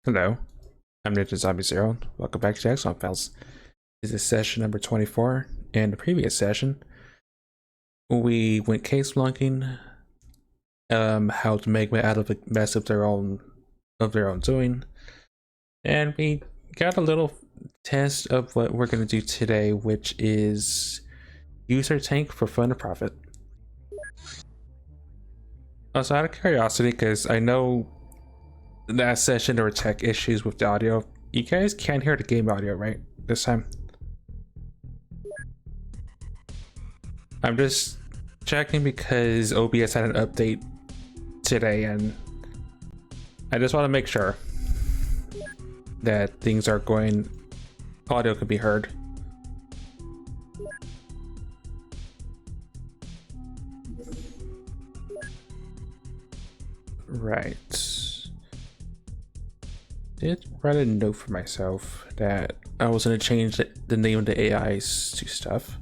Hello, I'm Ninja Zombie Zero. Welcome back to Exxon Files. This is session number 24. In the previous session, we went case flunking, how to make out of a mess of their own doing, and we got a little test of what we're going to do today, which is use our tank for fun and profit. Also, out of curiosity, because I know last session there were tech issues with the audio. You guys can't hear the game audio, right? This time? I'm just checking because OBS had an update today and I just want to make sure that things are going, audio can be heard. Right. Did write a note for myself that I was going to change the name of the AIs to stuff.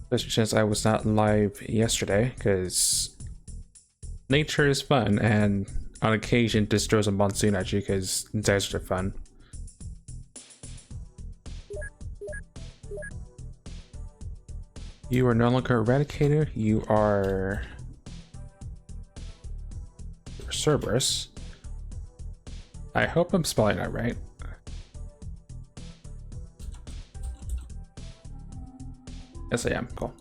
Especially since I was not live yesterday, because nature is fun, and on occasion this throws a monsoon at you because deserts are fun. You are no longer eradicator, you are Cerberus. I hope I'm spelling that right. Yes, I am. Cool.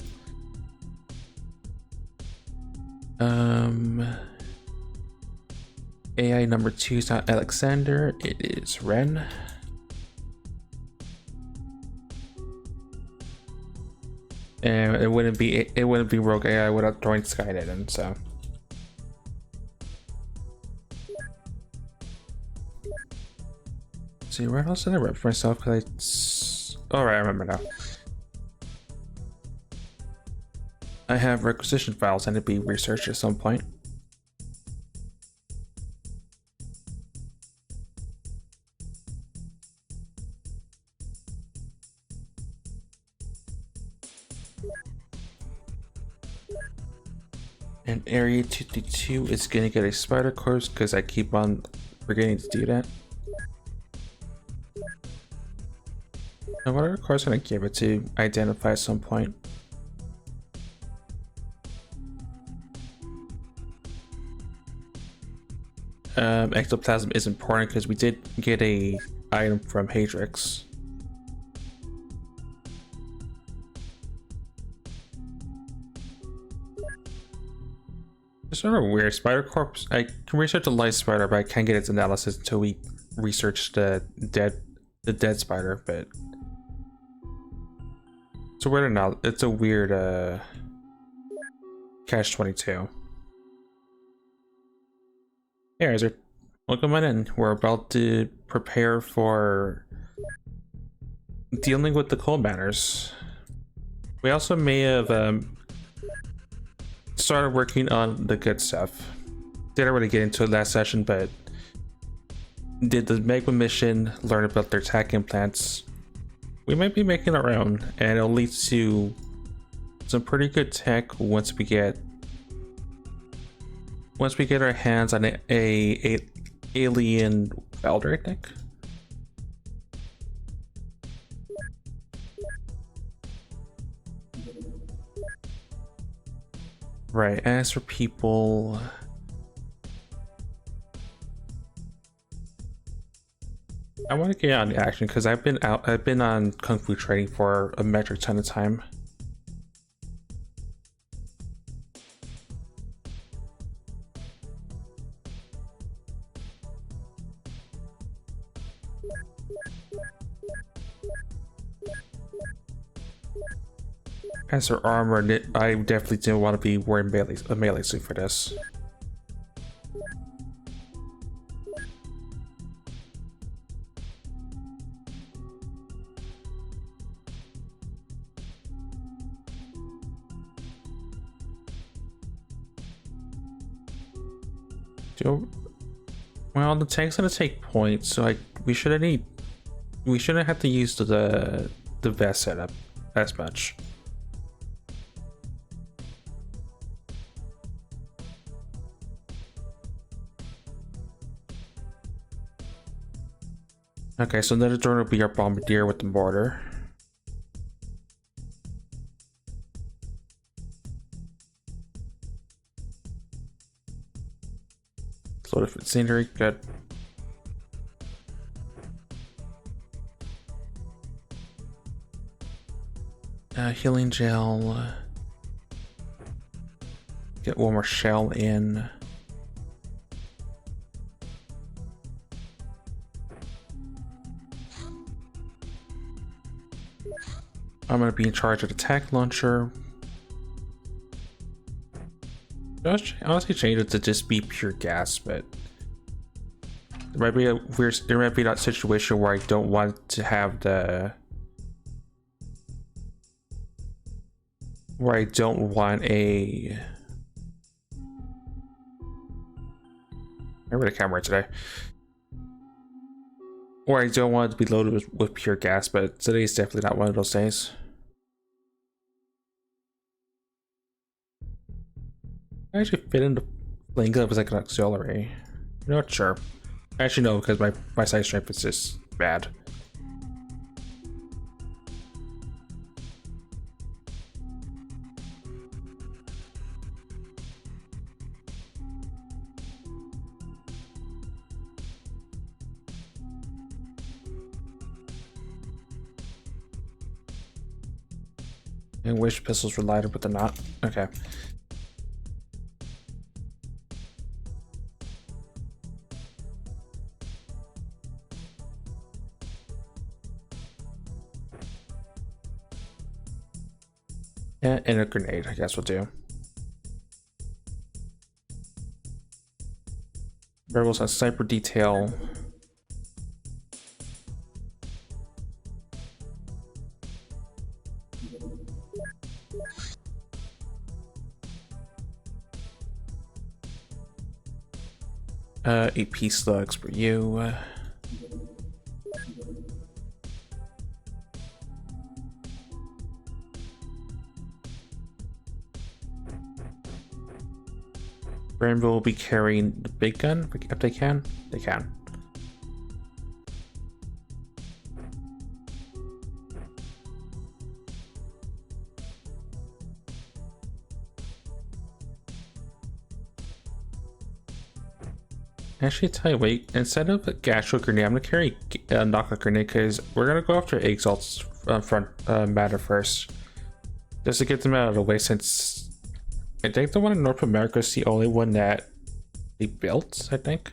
AI number 2 is not Alexander, it is Ren. And it wouldn't be Rogue AI without throwing Skynet in, so. See, where else did I rep for myself? Cause alright, I remember now. I have requisition files and to be researched at some point. And Area 232 is gonna get a spider course because I keep on forgetting to do that. And whatever course I'm gonna give it to identify at some point. Ectoplasm is important because we did get a item from Hadrix. It's sort of weird. Spider Corpse. I can research the light spider, but I can't get its analysis until we research the dead spider. But it's a weird It's a weird catch-22. Hey, Isaac. Welcome on in. We're about to prepare for dealing with the coal miners. We also may have started working on the good stuff. Didn't really get into it last session, but did the Magma mission, learn about their tech implants. We might be making our own, and it'll lead to some pretty good tech once we get our hands on a alien welder, I think. Right, as for people, I want to get on the action because I've been on Kung Fu training for a metric ton of time. As for armor, I definitely didn't want to be wearing a melee suit for this. Well, the tank's gonna take points, so we shouldn't have to use the vest setup as much. Okay, so another drone will be our bombardier with the mortar. Load of scenery, good. Healing gel. Get one more shell in. I'm gonna be in charge of the attack launcher. I honestly change it to just be pure gas, but there might be that situation where I don't want to have where I don't want a. I remember the camera today. Or I don't want it to be loaded with pure gas, but today's definitely not one of those days. I actually fit into playing it as like an auxiliary. I'm not sure. Actually, no, because my side strength is just bad. I wish pistols were lighter, but they're not. Okay. Yeah, and a grenade, I guess will do. Rebels on sniper detail. AP slugs for you. Rainbow will be carrying the big gun if they can. They can. Actually, tell you what, instead of a Gastro grenade, I'm gonna carry a knockout grenade because we're gonna go after Exalt's front matter first, just to get them out of the way. Since I think the one in North America is the only one that they built, I think.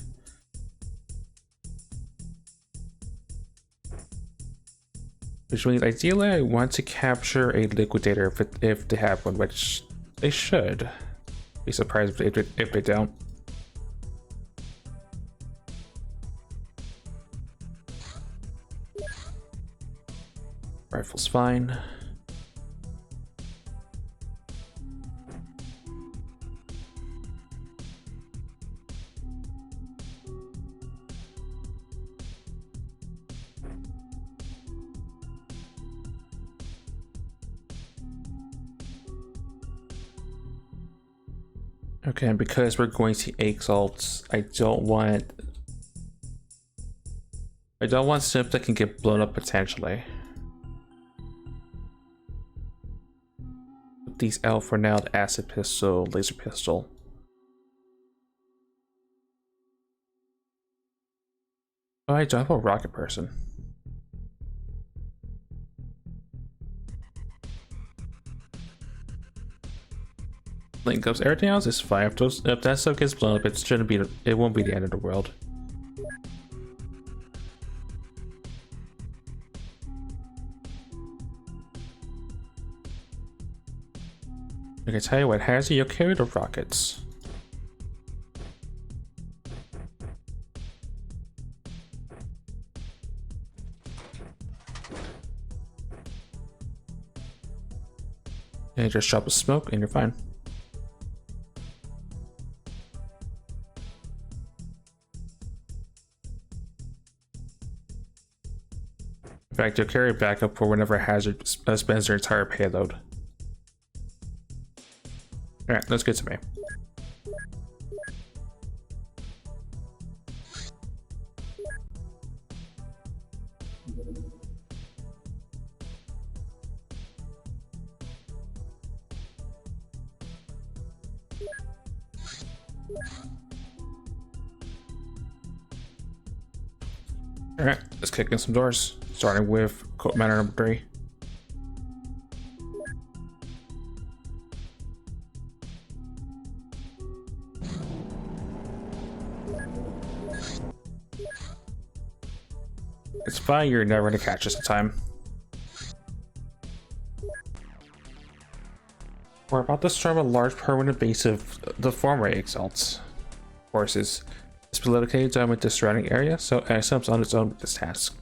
Which means ideally I want to capture a liquidator if they have one, which they should. Be surprised if they don't. Rifle's fine. Okay, and because we're going to Exalt, I don't want stuff that can get blown up potentially. Put these out for now, the acid pistol, laser pistol. Oh, I don't have a rocket person. Link ups, everything else is fine. If that stuff gets blown up, it won't be the end of the world. Okay, tell you what, Hazzy, you'll carry the rockets. And just drop a smoke and you're fine. In fact, you'll carry backup for whenever Hazard spends their entire payload. Alright, that's good to me. Alright, let's kick in some doors. Starting with Coat Manor number 3. It's fine, you're never gonna catch us in time. We're about to storm a large permanent base of the former Exalts forces. It's located down with the surrounding area, so Exalt's on its own with this task.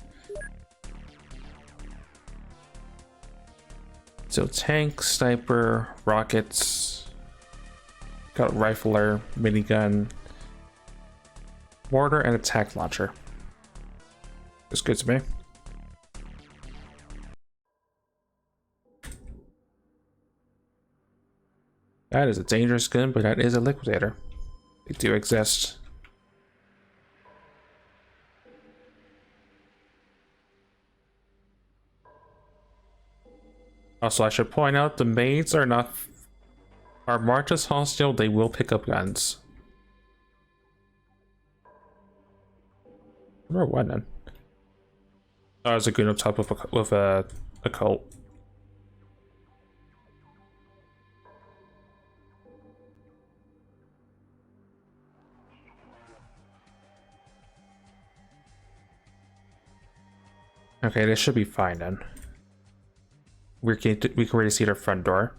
So tank, sniper, rockets, got rifler, minigun, mortar, and attack launcher. It's good to me. That is a dangerous gun, but that is a liquidator. They do exist. Also, I should point out the maids are marked as hostile. They will pick up guns. Number 1 then. Oh, there's a goon up top with a cult. Okay, this should be fine then. We can already see their front door.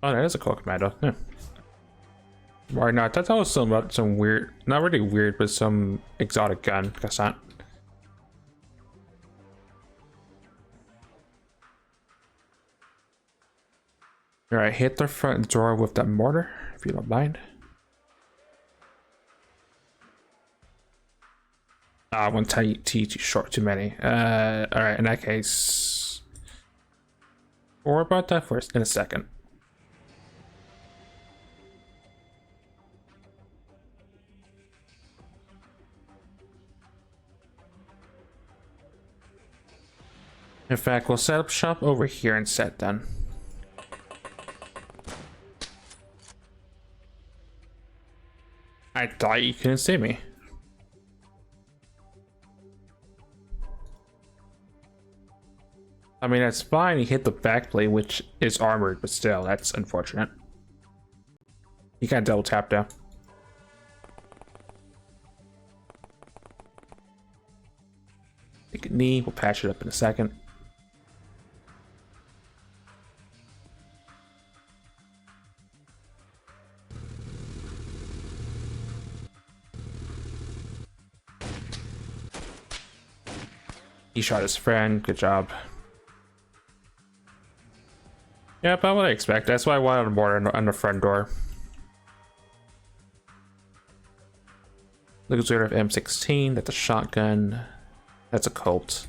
Oh, that is a cult commando. Yeah. Or not? That was some weird, not really weird, but some exotic gun. Guess not. Alright, hit the front door with that mortar, if you don't mind. One T too short, too many. Alright, in that case, or about that first in a second. In fact, we'll set up shop over here instead then. I thought you couldn't see me. I mean, that's fine. He hit the backplate, which is armored, but still, that's unfortunate. You can't double tap down. Take a knee. We'll patch it up in a second. He shot his friend. Good job. Yeah, about what I expect. That's why I wanted more on the front door. Look at of M16. That's a shotgun. That's a Colt.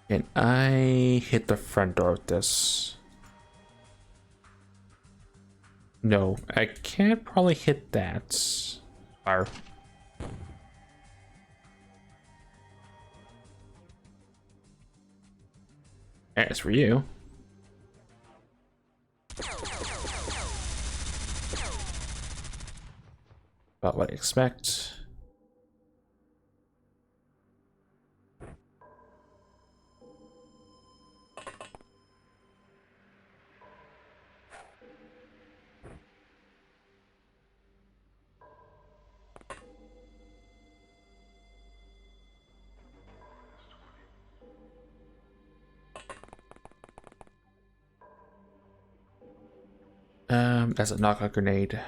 And I hit the front door with this. No, I can't probably hit that. Fire. As for you. About what I expect. That's a knockout grenade.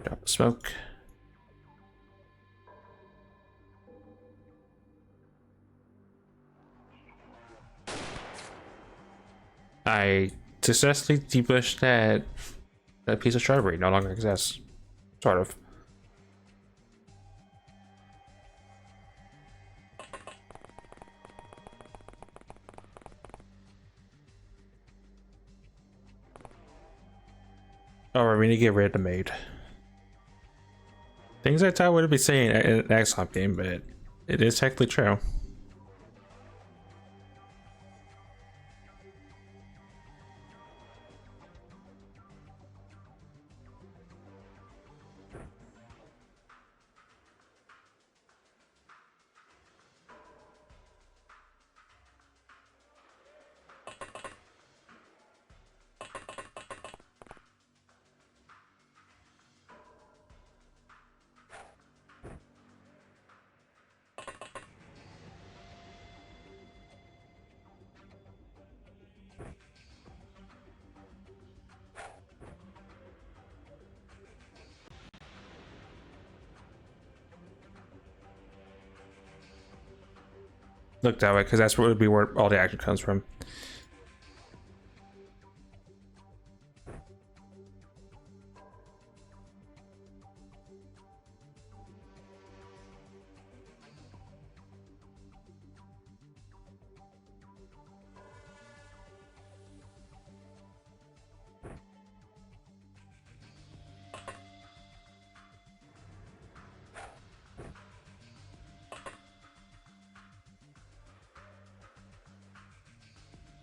Drop the smoke. I successfully debushed that piece of shrubbery. No longer exists. Sort of. Oh, we need to get rid of the maid. Things I thought would be saying in an XCOM game, but it is technically true. Look that way, because that's what would be where all the action comes from.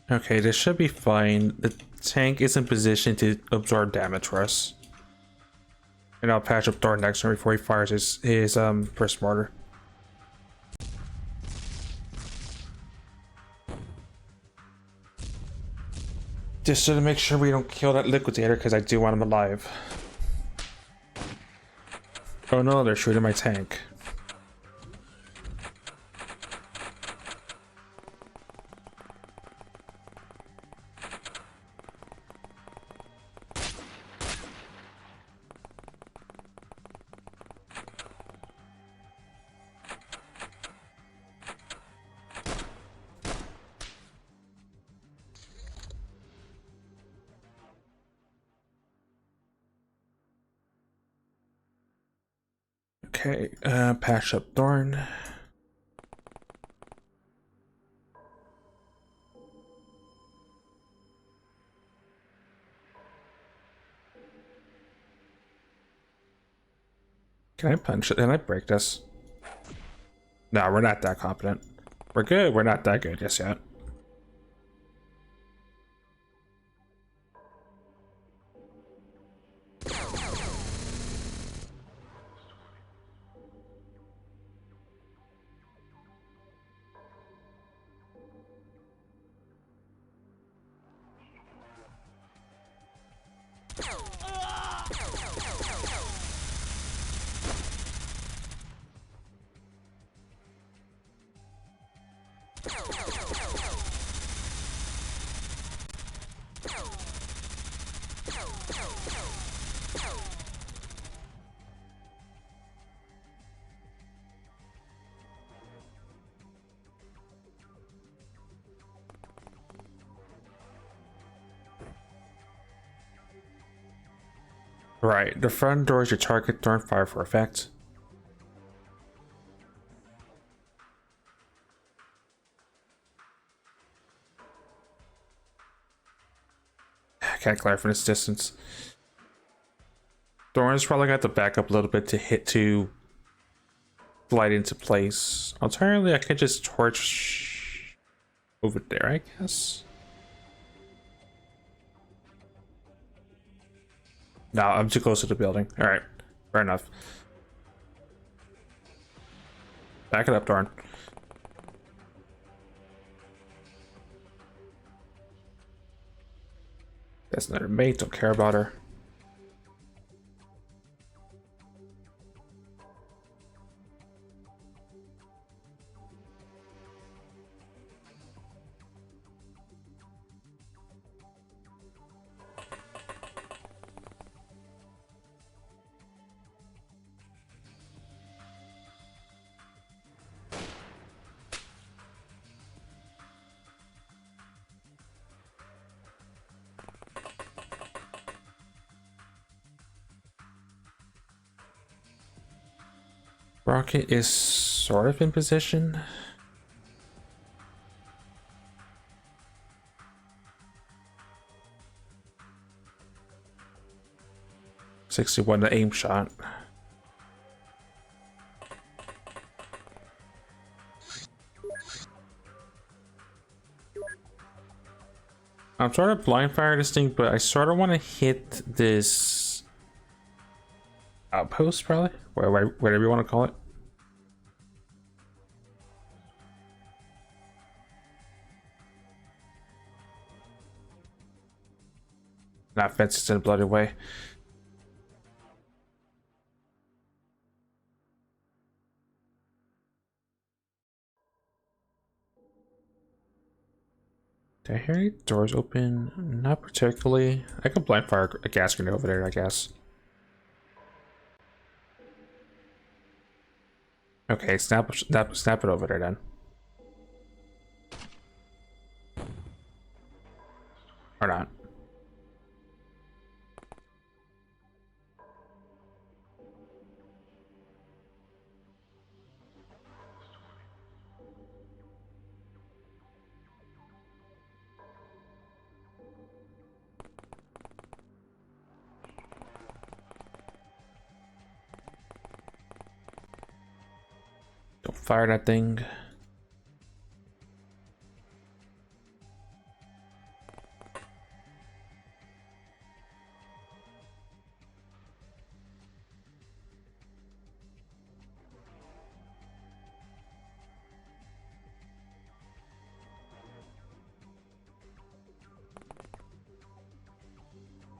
Okay, this should be fine. The tank is in position to absorb damage for us. And I'll patch up Thor next turn before he fires his first mortar. Just to make sure we don't kill that liquidator, because I do want him alive. Oh no, they're shooting my tank. Okay, patch up Thorn. Can I punch it? Can I break this? No, we're not that competent. We're good, we're not that good just yet. Right, the front door is your target. Thorn fire for effect. I can't clear from this distance. Thorn's probably got to back up a little bit to glide into place. Alternatively, I could just torch over there, I guess. No, I'm too close to the building. All right, fair enough. Back it up, Thorn. That's another mate. Don't care about her. Rocket is sort of in position. 61 to aim shot. I'm sort of blind fire this thing, but I sort of want to hit this outpost, probably, whatever you want to call it. That fence is in a bloody way. Did I hear any doors open? Not particularly. I could blind fire a gas grenade over there, I guess. Okay, snap it over there then. Or not. Don't fire that thing.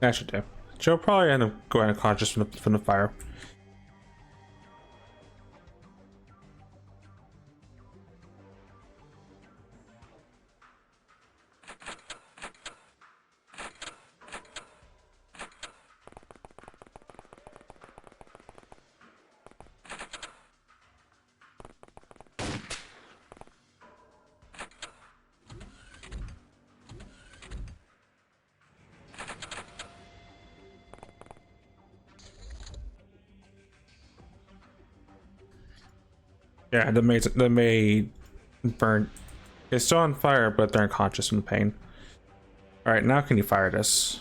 That should do. She'll probably end up going unconscious from the fire. Yeah, the maid burnt. It's still on fire, but they're unconscious from the pain. All right, now can you fire this?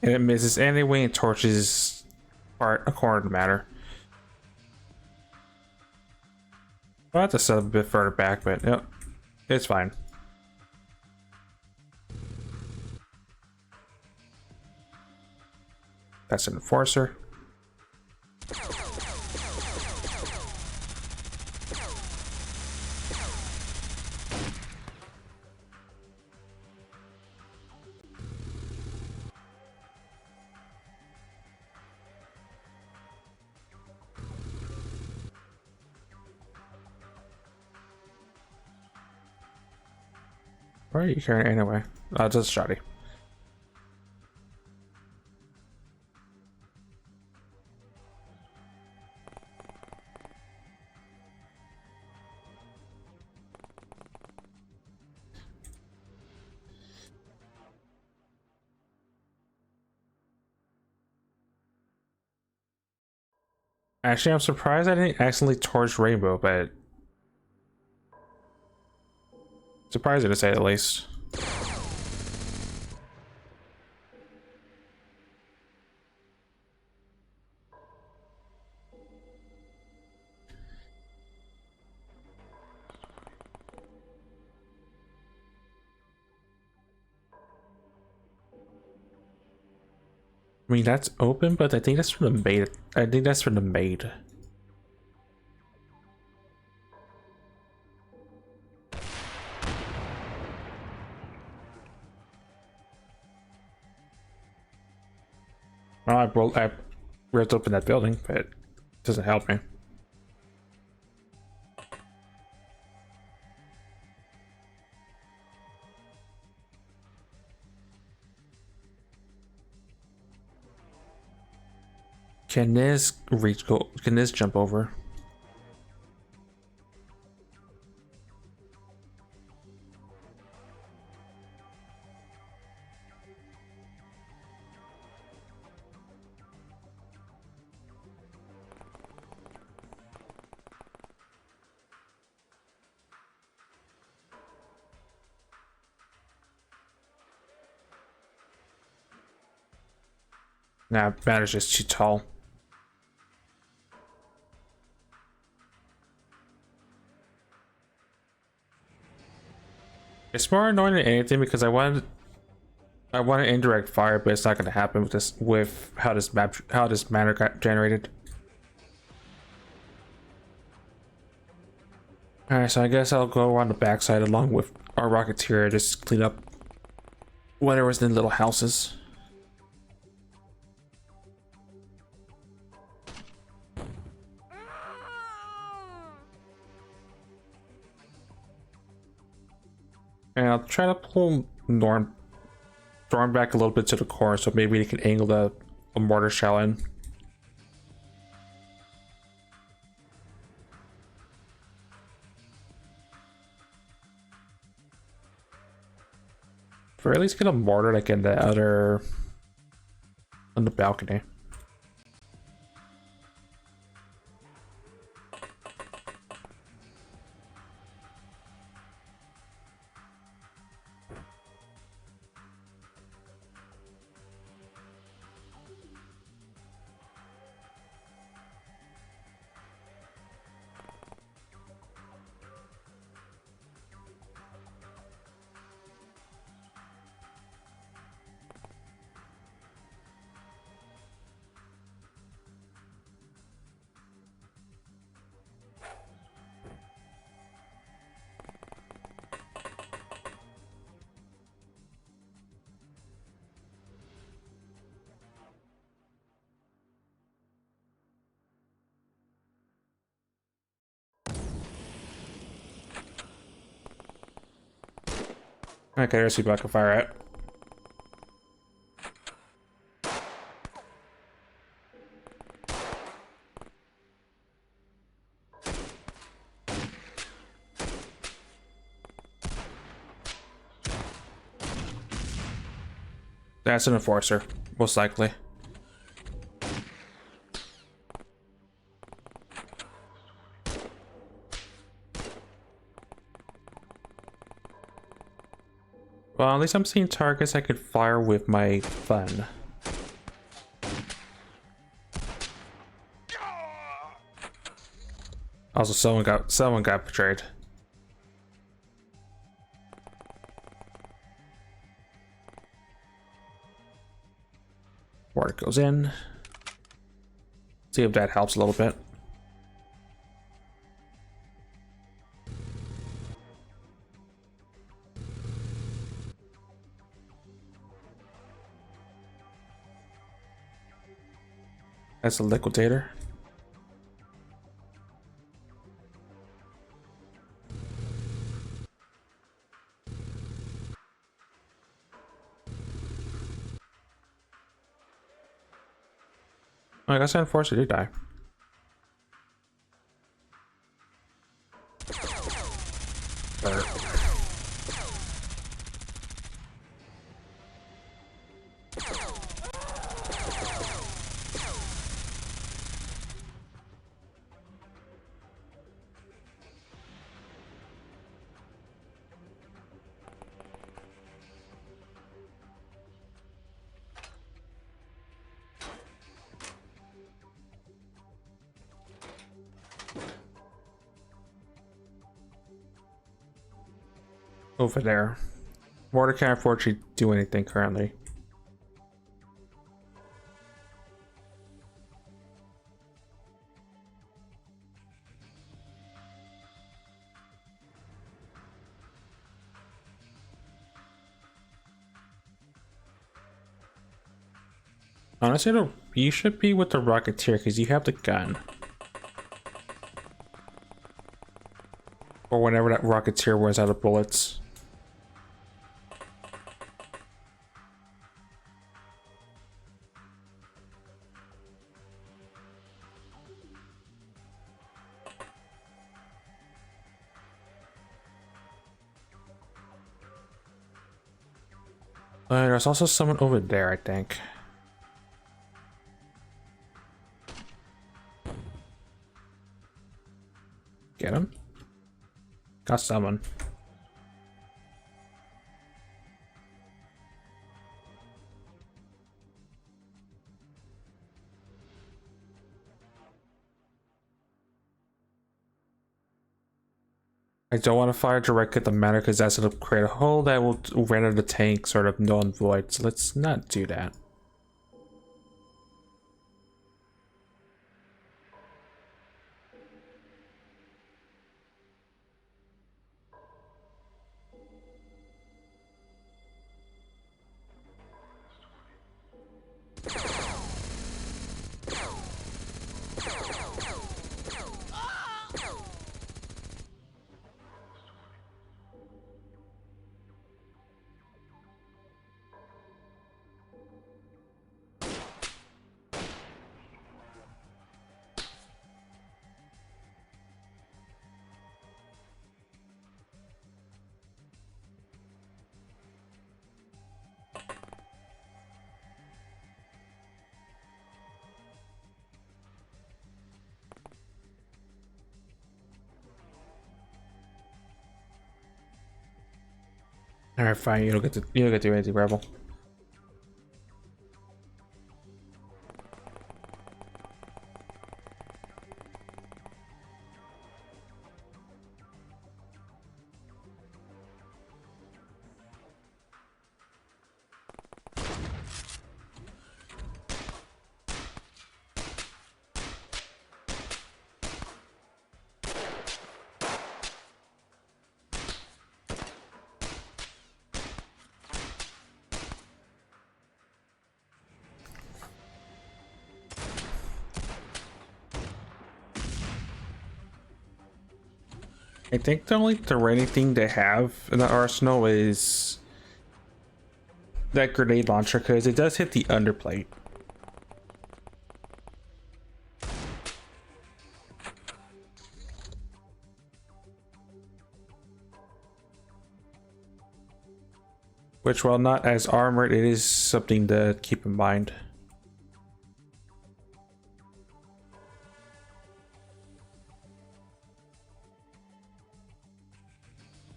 And it misses anyway and torches part a corner of the matter. I'll have to set up a bit further back, but yep, it's fine. That's an enforcer. Where are you carrying it anyway? Just shoddy. Actually, I'm surprised I didn't accidentally torch Rainbow, but surprising to say the least. I mean, that's open, but I think that's from the maid. I think that's from the maid. Well, I ripped open that building, but it doesn't help me. Can this can this jump over? Nah, Matter's just too tall. It's more annoying than anything because I want indirect fire, but it's not going to happen with this, with how this matter got generated. All right, so I guess I'll go around the backside along with our Rocketeer, just clean up whatever's in the little houses. And I'll try to pull Storm back a little bit to the corner, so maybe he can angle a mortar shell in. Or at least get a mortar like in the other, on the balcony. Okay, there's the bucket fire at. That's an enforcer, most likely. Well, at least I'm seeing targets I could fire with my gun. Also, someone got betrayed. Water goes in. See if that helps a little bit. That's a liquidator. Oh, I guess the enforcer did die. Over there. Mortar can't unfortunately do anything currently. Honestly, you should be with the Rocketeer because you have the gun. Or whenever that Rocketeer runs out of bullets. There's also someone over there, I think. Get him. Got someone. I don't want to fire direct at the matter because that's going to create a hole that will render the tank sort of null and void. So let's not do that. All right, fine. You don't get to do anything, Rebel. I think the only terrain thing they have in the arsenal is that grenade launcher because it does hit the underplate. Which, while not as armored, it is something to keep in mind.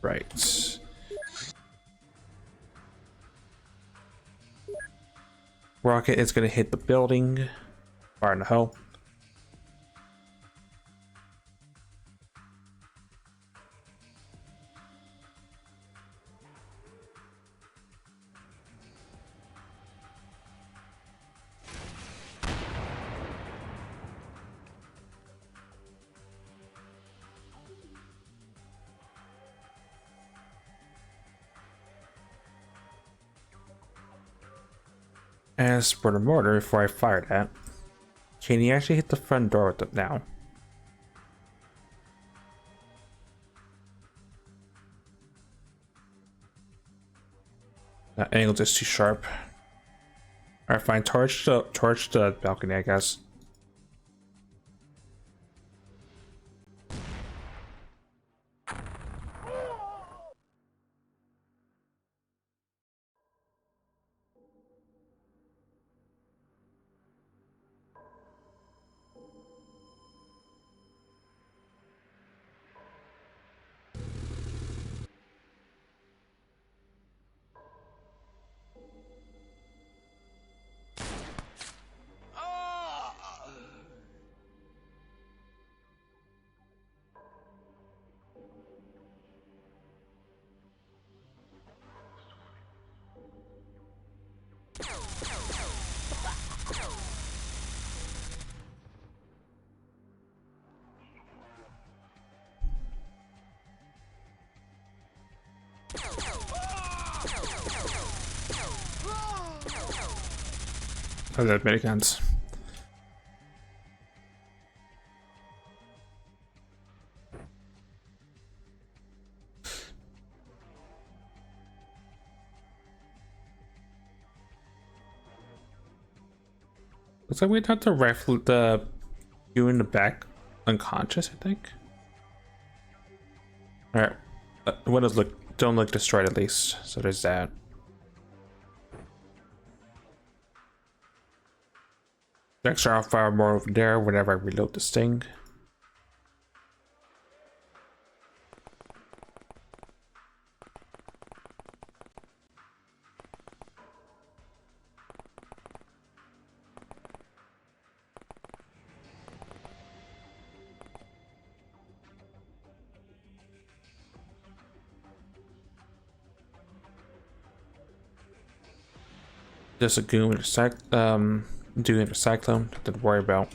Right. Rocket is going to hit the building. Fire in the hole. As for the mortar, before I fire that, can you actually hit the front door with it now? That angle is too sharp. Alright, fine. Torch the balcony, I guess. Oh, that many guns. Looks like we'd have to rifle the you in the back unconscious, I think. Alright. Windows don't look destroyed at least, so there's that. Next, I'll fire more over there whenever I reload this thing. Just a goon intersect, do intercyclone, nothing to worry about.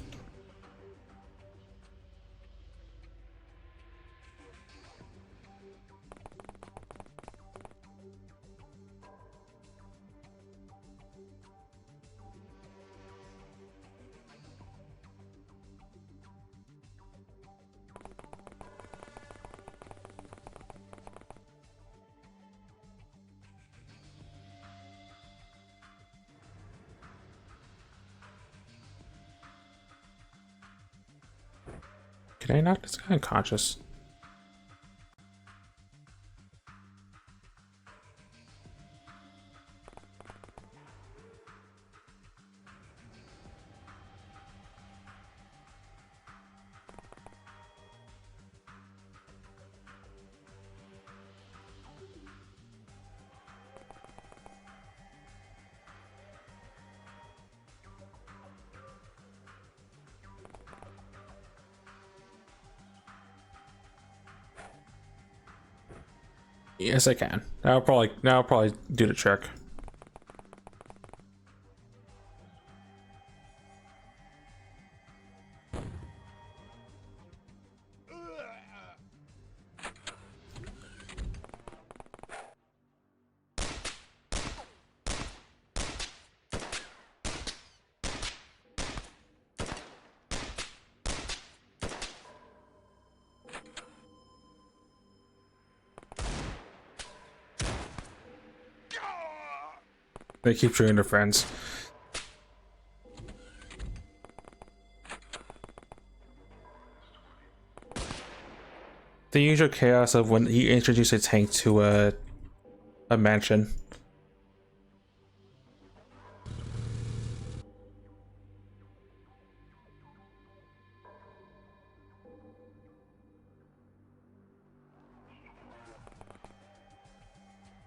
Can I knock this guy unconscious? Yes, I can. That'll probably do the trick. They keep shooting their friends. The usual chaos of when you introduce a tank to a mansion.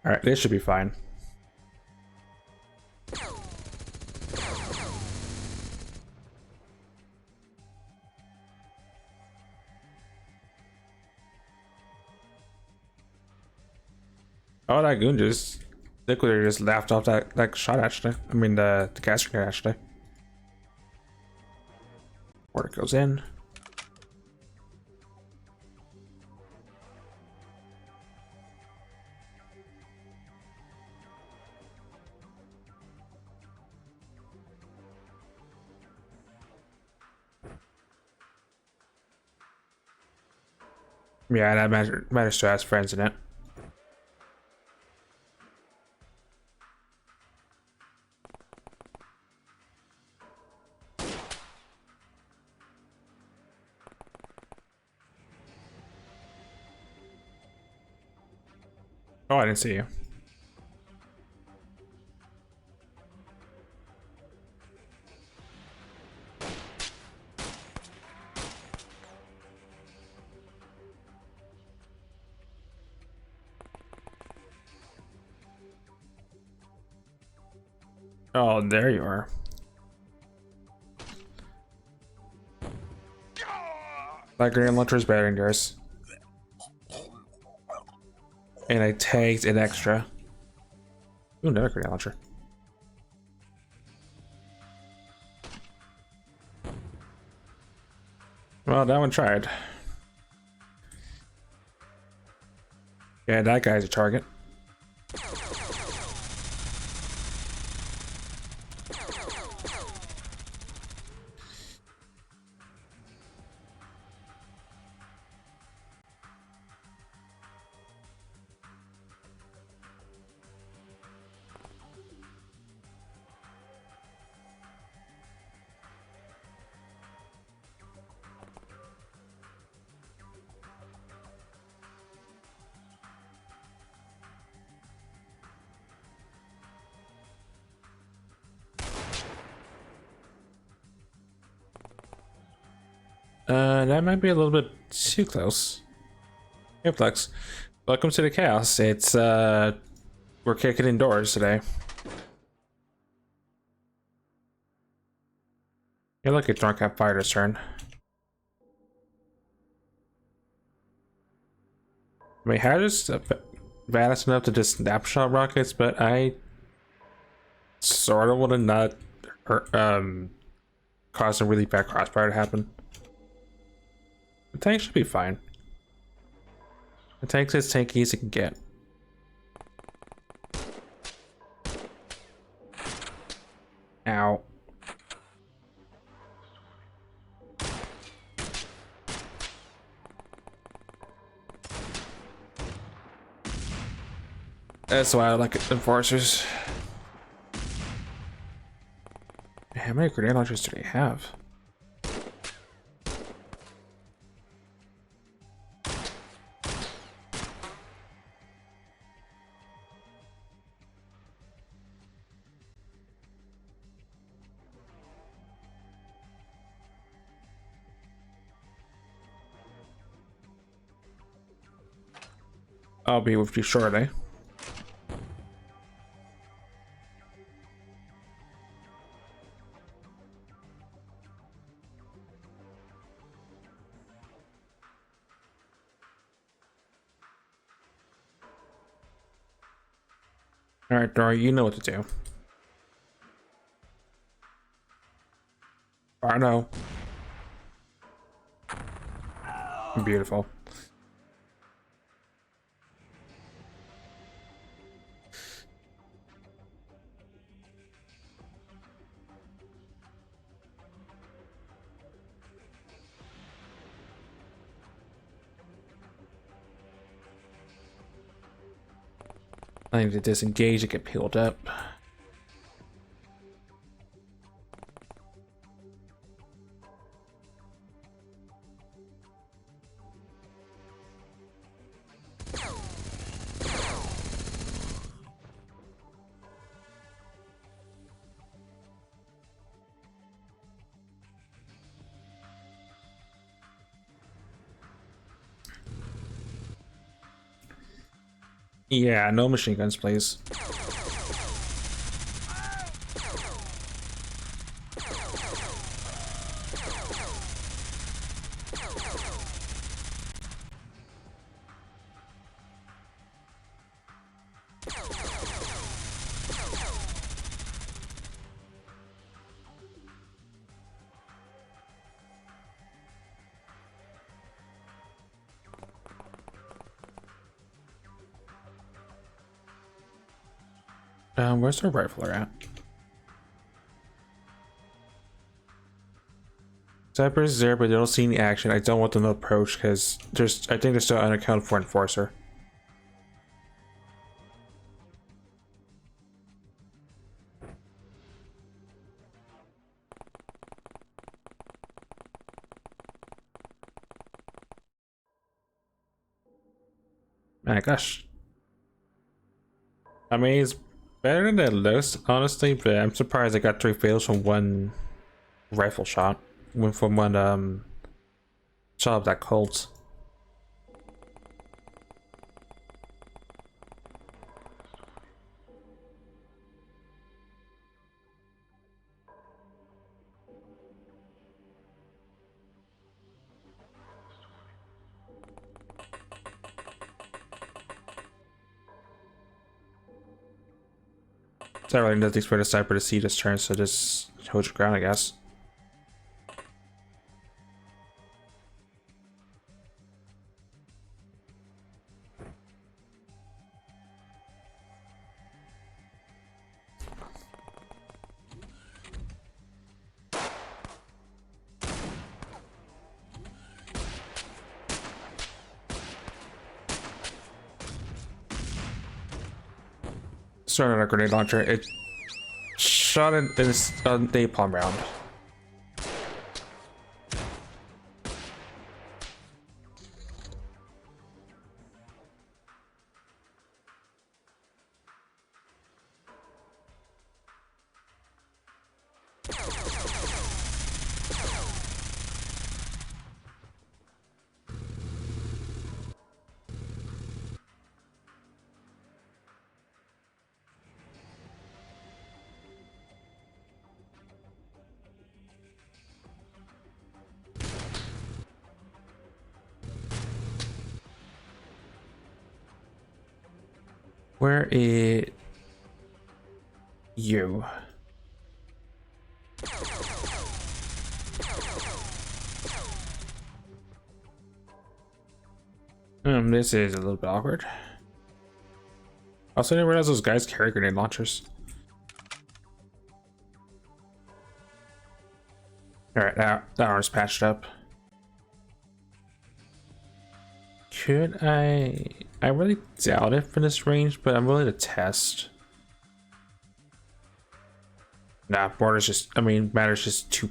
All right, this should be fine. Oh, that goon just liquidator just laughed off that shot actually. I mean the gas grenade actually. Water goes in. Yeah, that matters to us friends in it. Oh, I didn't see you. Oh, there you are. That grenade launcher is better than yours. And I tagged an extra. Ooh, another grenade launcher. Well, that one tried. Yeah, that guy's a target. That might be a little bit too close. Hey, Flex. Welcome to the chaos. It's, we're kicking indoors today. You're like a drunk at fighter's turn. I mean, how just vast enough to just snapshot rockets, but I sort of want to not hurt, cause a really bad crossfire to happen. The tank should be fine. The tank's as tanky as it can get. Ow. That's why I like enforcers. How many grenade launchers do they have? I'll be with you shortly. Alright, Dora, you know what to do. I know. Beautiful. I need to disengage and get peeled up. Yeah, no machine guns, please. Where's our rifler at? Cypress is there, but they don't see any action. I don't want them to approach because I think they're still unaccounted for enforcer. My gosh. I mean, it's better than it looks, honestly, but I'm surprised I got 3 fails from one rifle shot. From one shot of that Colt. It's not really nothing for the sniper to see this turn, so just hold your ground, I guess. Started on a grenade launcher. It shot in this napalm round. Where it... You. This is a little bit awkward. Also, I didn't realize those guys carry grenade launchers. Alright, now that arm's patched up. Could I really doubt it for this range, but I'm willing to test. Nah, Matter's just too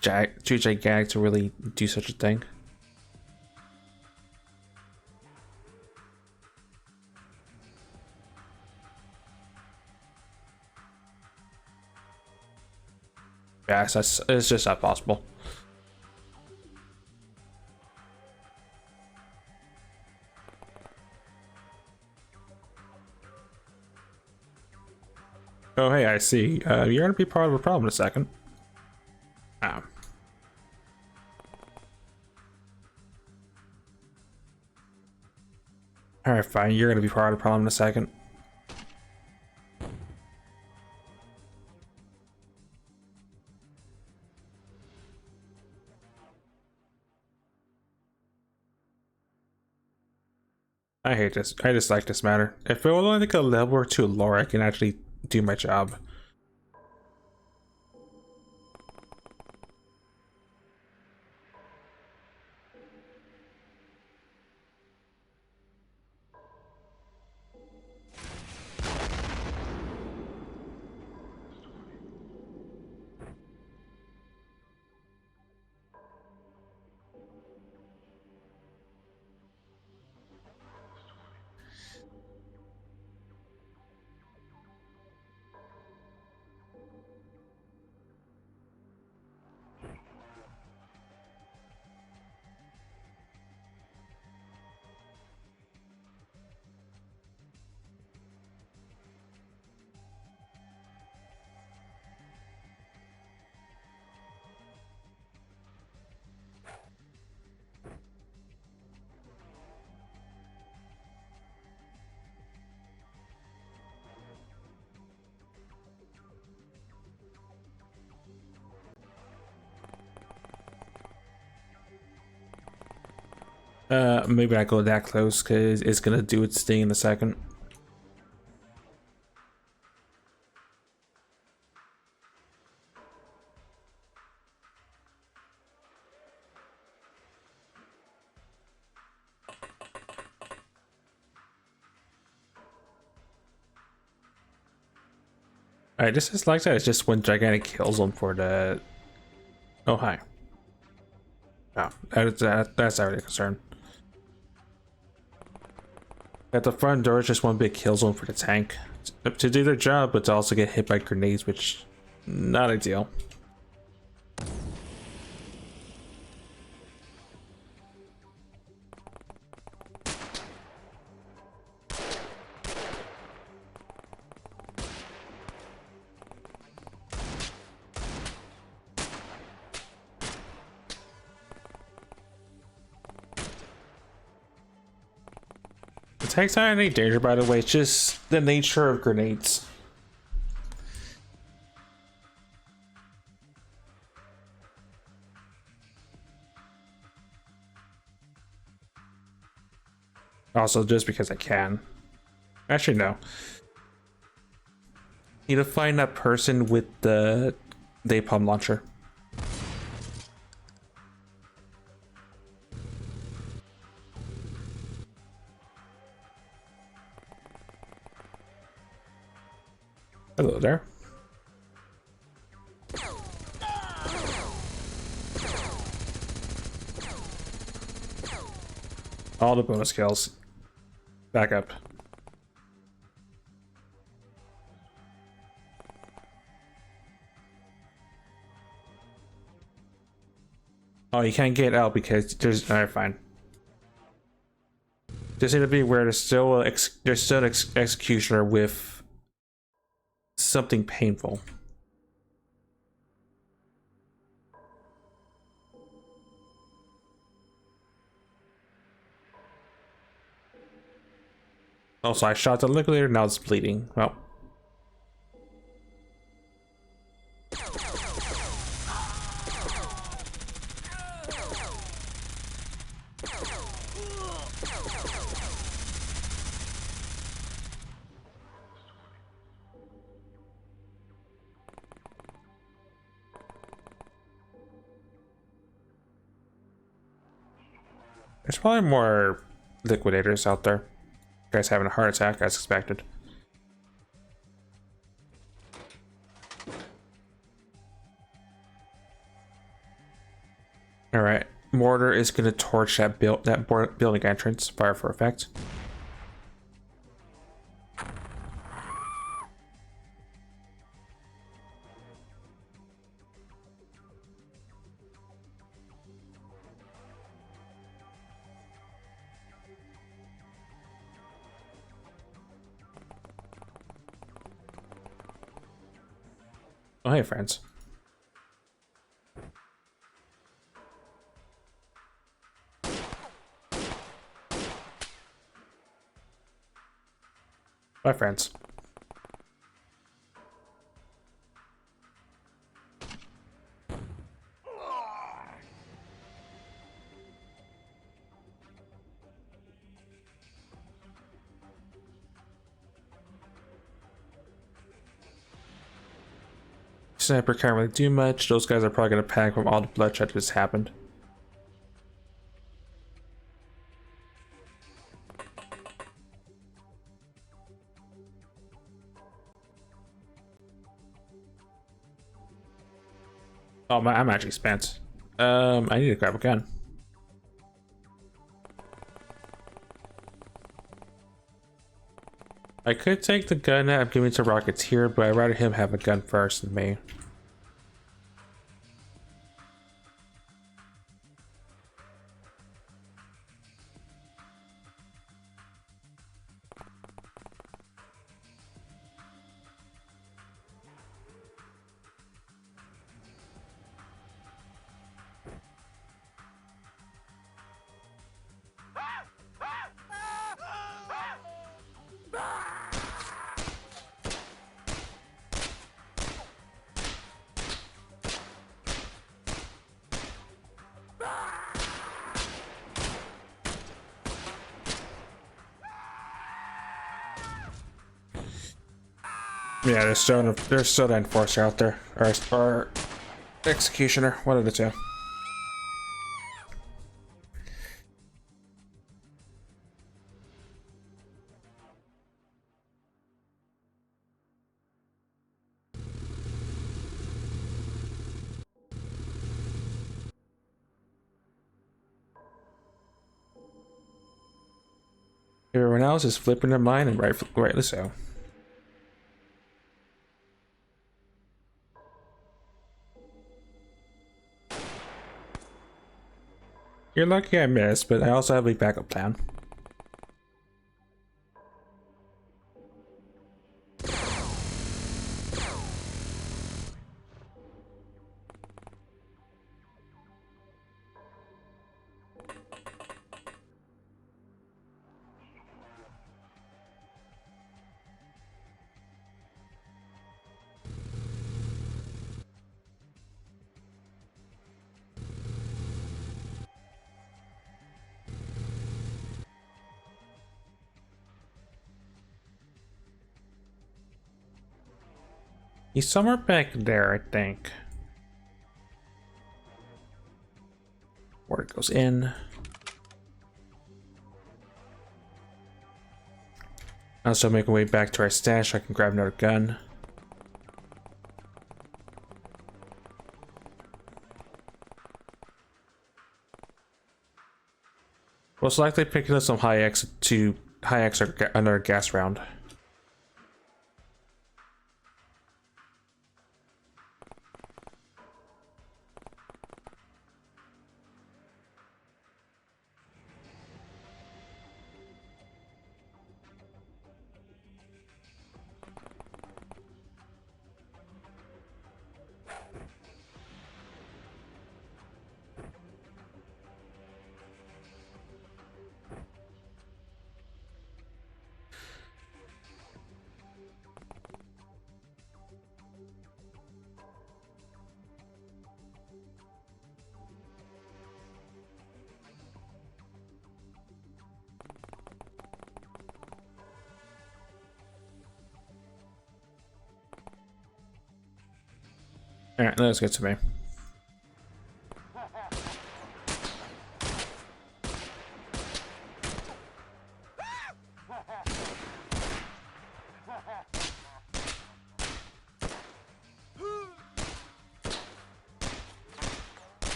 gigantic to really do such a thing. Yeah, it's just not possible. Oh, hey, I see. You're gonna be part of the problem in a second. Oh. Alright, fine. You're gonna be part of the problem in a second. I hate this. I dislike this matter. If it was only like a level or two lower, I can actually do my job. Maybe I go that close because it's gonna do its thing in a second. Alright, this is like that. It's just one gigantic kill zone for the. Oh, hi. Oh, that's already a concern. At the front door is just one big kill zone for the tank to do their job, but to also get hit by grenades, which not ideal. The tanks aren't any danger, by the way. It's just the nature of grenades. Also, just because I can. Actually, no. Need to find that person with the napalm launcher. Hello there. All the bonus kills. Back up. Oh, you can't get out because there's. Alright, fine. Just need to be aware there's still an executioner with something painful. Also, I shot the liquidator, now it's bleeding. Well. There's probably more liquidators out there. Guy's having a heart attack as expected. All right, mortar is gonna torch that building entrance. Fire for effect. Oh, hey, friends. Bye, friends. Sniper can't really do much. Those guys are probably gonna panic from all the bloodshed that just happened. Oh, I'm actually spent. I need to grab a gun. I could take the gun that I'm giving to Rocketeer, but I'd rather him have a gun first than me. Yeah, there's still the enforcer out there, or executioner, one of the two. Everyone else is flipping their mind, and rightly so. You're lucky I missed, but I also have a backup plan. He's somewhere back there, I think. Water goes in. Also make my way back to our stash so I can grab another gun. Most likely picking up some high X or another gas round. Alright, let's get to me.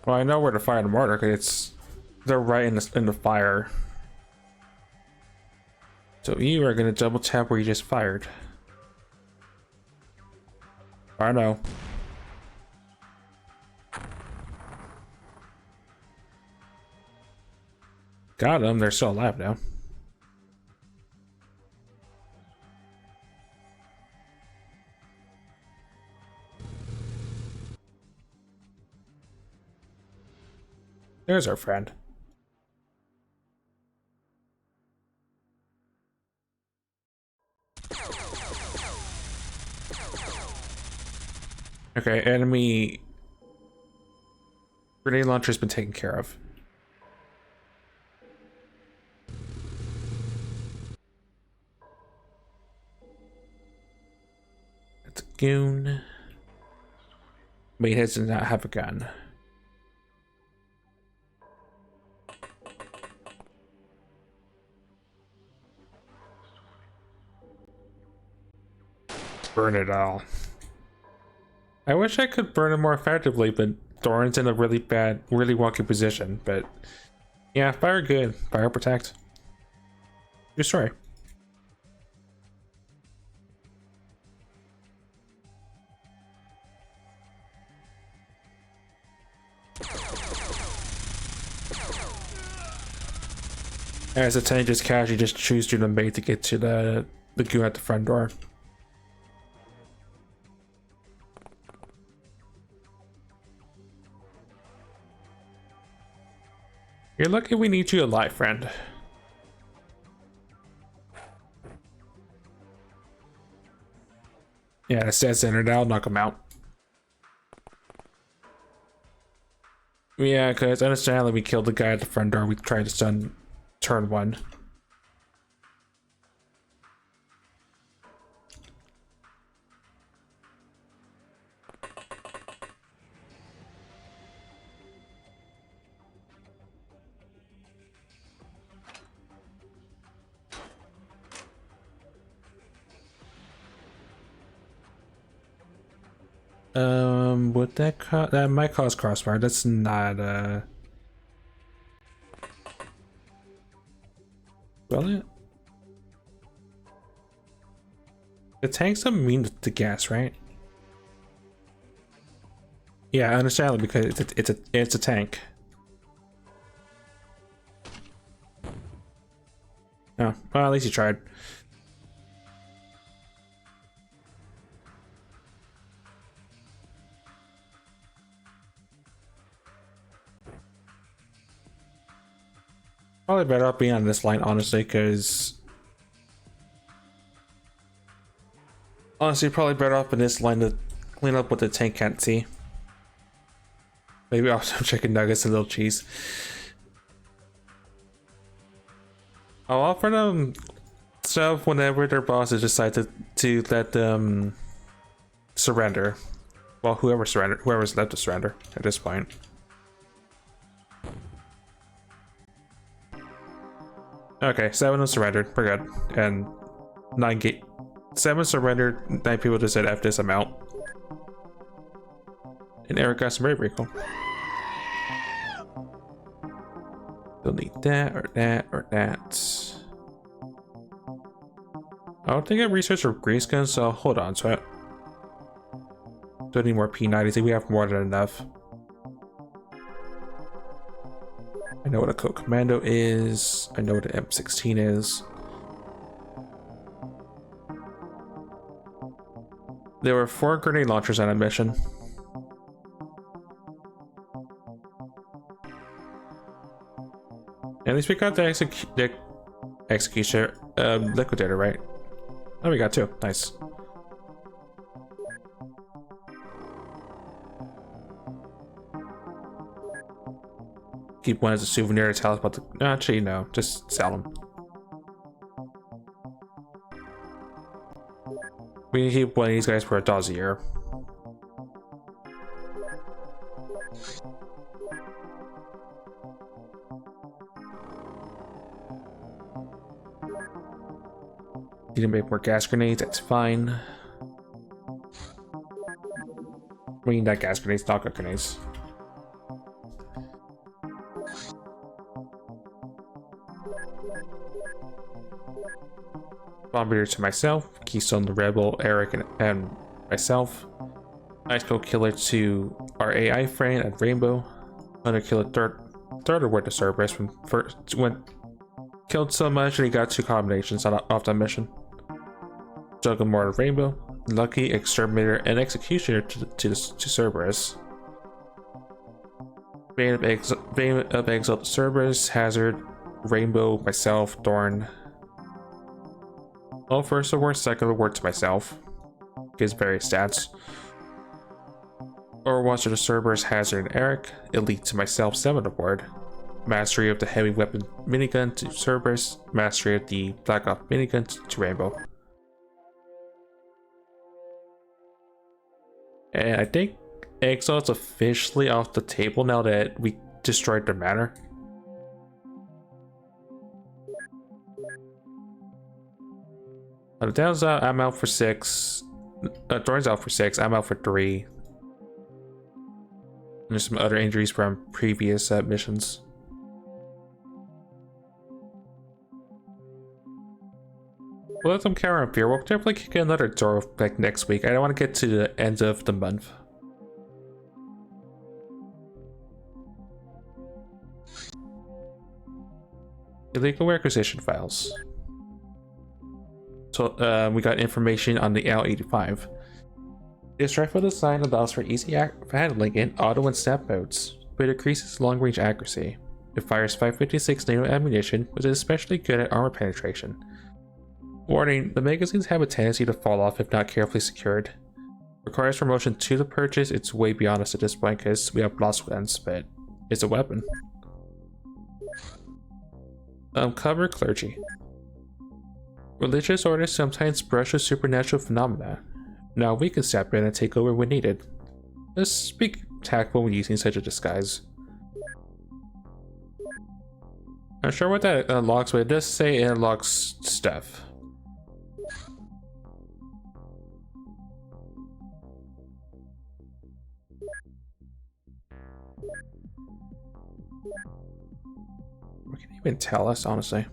Well, I know where to fire the mortar because they're right in the fire. So you are gonna double tap where you just fired. I know. Got them. They're still alive now. There's our friend. Okay, enemy grenade launcher's been taken care of. It's a goon. Meatheads does not have a gun. Burn it all. I wish I could burn it more effectively, but Thorin's in a really bad, really wonky position. But yeah, fire good. Fire protect. Destroy. As the tank just casually just choose to the bait to get to the goon at the front door. You're lucky we need you alive, friend. Yeah, it's dead center now, knock him out. Yeah, because understandably we killed the guy at the front door. We tried to stun turn one. Would that might cause crossfire. That's not will it? The tank's immune to gas, right? Yeah, I understand because it's a tank. Oh, well, at least you tried. Probably better off being on this line, honestly, because probably better off in this line to clean up what the tank can't see. Maybe also chicken nuggets and little cheese. I'll offer them stuff whenever their bosses decide to let them surrender. Well, whoever's left to surrender at this point. Okay, 7 have surrendered. We're good. And 7 surrendered. 9 people just said F this amount. And Eric got some bravery. Cool. They'll need that or that or that. I don't think I researched for grease guns, so hold on to it. Don't need more P90s. We have more than enough. I know what a Coke Commando is. I know what an M16 is. There were 4 grenade launchers on a mission. At least we got the execution liquidator, right? Oh, we got 2. Nice. Keep one as a souvenir to tell us about the. Actually, no, just sell them. We can keep one of these guys for $1 a year. Need to make more gas grenades, that's fine. We need that gas grenades, knockout grenades. Bomb Beater to myself, Keystone the Rebel, Eric, and myself. Ice Cold Killer to our AI friend at Rainbow. Hunter Killer third award to Cerberus when killed so much and he got 2 combinations off that mission. Juggernaut of Rainbow, Lucky, Exterminator, and Executioner to Cerberus. Vein of Exile to Cerberus, Hazard, Rainbow, myself, Thorn. All first award, second award to myself. Gives various stats. Overwatch to Cerberus, Hazard, and Eric. Elite to myself, 7th award. Mastery of the Heavy Weapon Minigun to Cerberus. Mastery of the Black Ops Minigun to Rainbow. And I think Exile's officially off the table now that we destroyed the manor. Down's out, I'm out for 6. Thorn's out for 6, I'm out for 3. And there's some other injuries from previous missions. We'll let them counter up here. We'll definitely kick another door like next week. I don't want to get to the end of the month. Illegal acquisition files. So we got information on the L85. This rifle design allows for easy handling in auto and snap modes, but it increases long-range accuracy. It fires 556 NATO ammunition, which is especially good at armor penetration. Warning, the magazines have a tendency to fall off if not carefully secured. Requires promotion to the purchase. It's way beyond us at this point because we have lost guns, but it's a weapon. Cover clergy. Religious orders sometimes brush with supernatural phenomena. Now we can step in and take over when needed. Let's be tactful when using such a disguise. I'm sure what that unlocks, but it does say it unlocks stuff. What can you even tell us, honestly?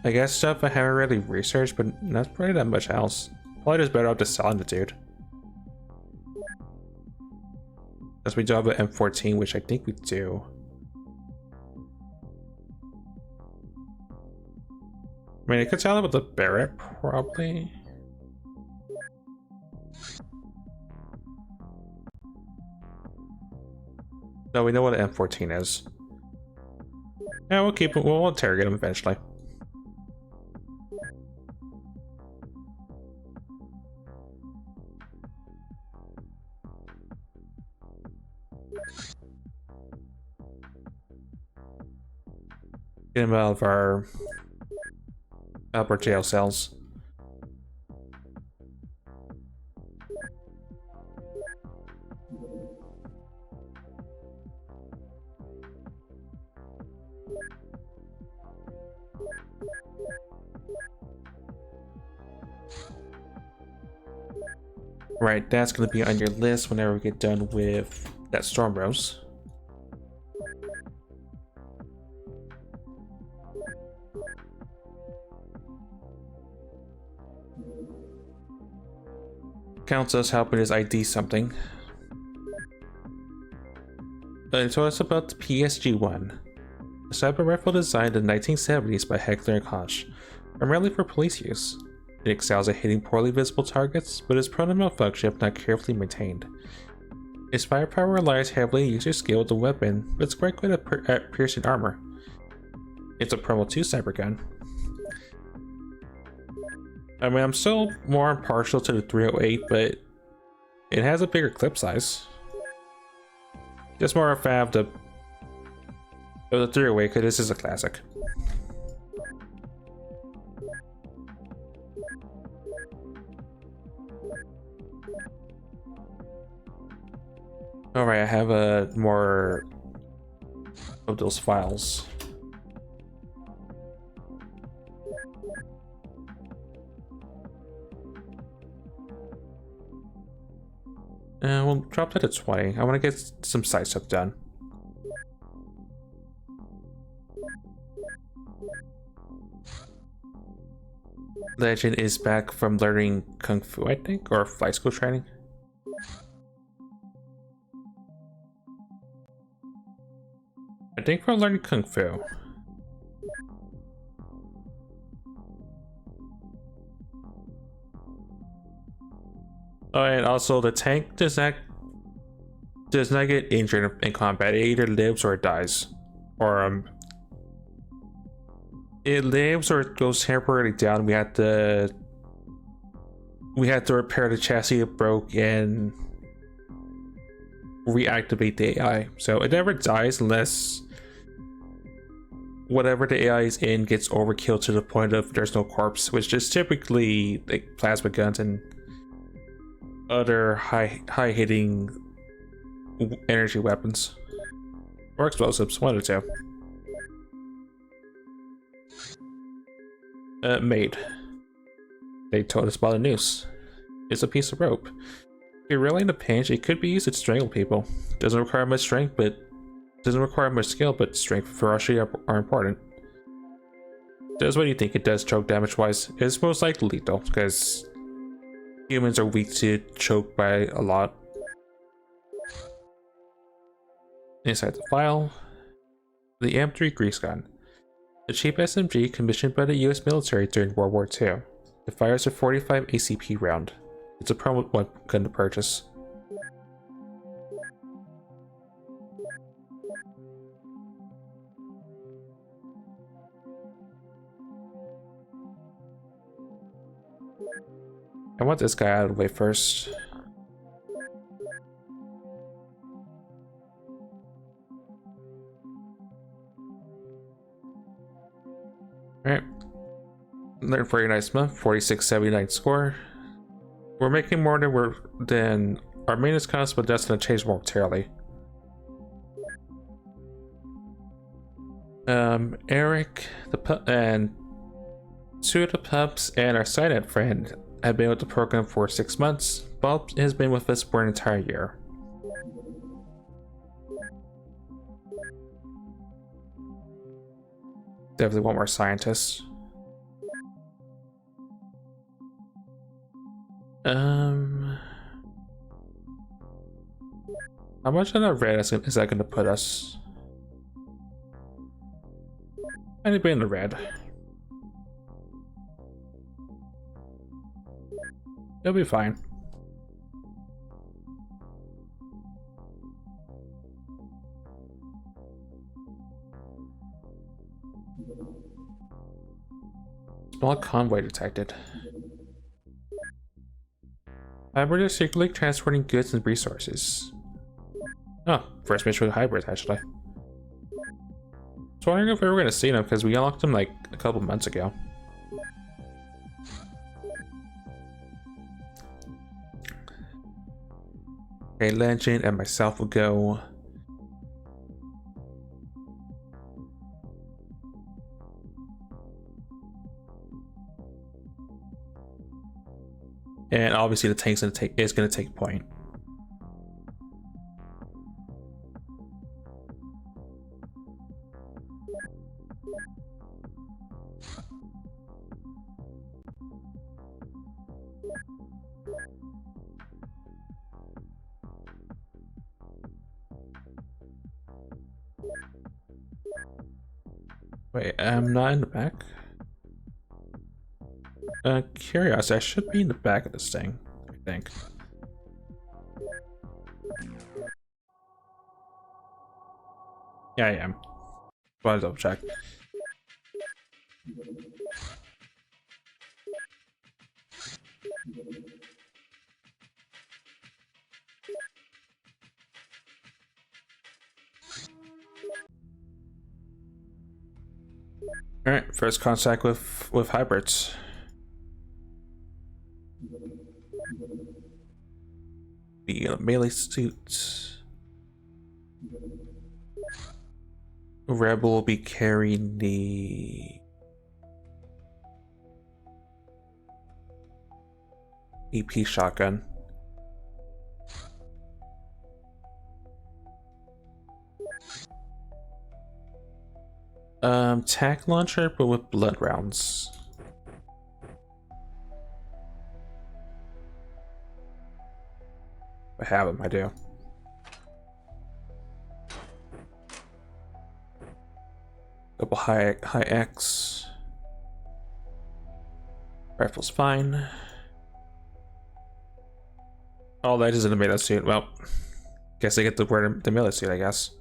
I guess stuff I haven't really researched, but not probably that much else. Probably just better off just selling the dude. As we do have an M14, which I think we do. I mean, I could tell it with the Barrett, probably. No, we know what an M14 is. Yeah, we'll keep it. We'll interrogate him eventually. Get him out of our Albert jail cells. Right, that's going to be on your list whenever we get done with that Storm Rose. Counts us helping us ID something. Told us about the PSG-1, a cyber rifle designed in the 1970s by Heckler & Koch, primarily for police use. It excels at hitting poorly visible targets, but is prone to malfunction if not carefully maintained. Its firepower relies heavily on user skill with the weapon, but it's quite good at piercing armor. It's a Promo 2 cyber gun. I mean, I'm still more impartial to the 308, but it has a bigger clip size. Just more a fan of the 308 because this is a classic. Alright, I have more of those files. We'll drop that to 20. I want to get some side stuff done. Legend is back from learning Kung Fu, I think, or flight school training. I think from learning Kung Fu. Oh, and also the tank does not get injured in combat. It either lives or it dies, or it lives or it goes temporarily down. We had to repair the chassis it broke and reactivate the AI. So it never dies unless whatever the AI is in gets overkill to the point of there's no corpse, which is typically like plasma guns and other high hitting energy weapons or explosives, one or two. Made. They told us about the noose. It's a piece of rope. If you're really in a pinch, it could be used to strangle people. Doesn't require much strength, but doesn't require much skill, but strength and ferocity are important. Does what you think it does choke damage wise. It's most likely lethal because humans are weak to choke by a lot. Inside the file, the M3 grease gun. A cheap SMG commissioned by the US military during World War II. It fires a 45 ACP round. It's a prominent one gun to purchase. I want this guy out of the way first. Alright. Learned for your nice month, 4679 score. We're making more than our maintenance costs, but that's gonna change momentarily. Eric, and two of the pups and our Cynet friend have been with the program for 6 months. Bob has been with us for an entire year. Definitely want more scientists. How much on the red is that going to put us? Anybody in the red? It'll be fine. Small convoy detected. Hybrids are secretly transporting goods and resources. Oh, first mission with hybrids, actually. I was wondering if we were going to see them because we unlocked them like a couple months ago. Okay, Legend and myself will go. And obviously the tank's gonna take point. Wait, I'm not in the back. Curiosity, I should be in the back of this thing, I think. Yeah, I am. Want to double check. All right, first contact with hybrids. Be in a melee suit. Rebel will be carrying the EP shotgun. Tac launcher, but with blood rounds. I have them, I do. Double high X. Rifle's fine. Oh, that is in the melee suit. Well, guess I get to wear the melee suit, I guess.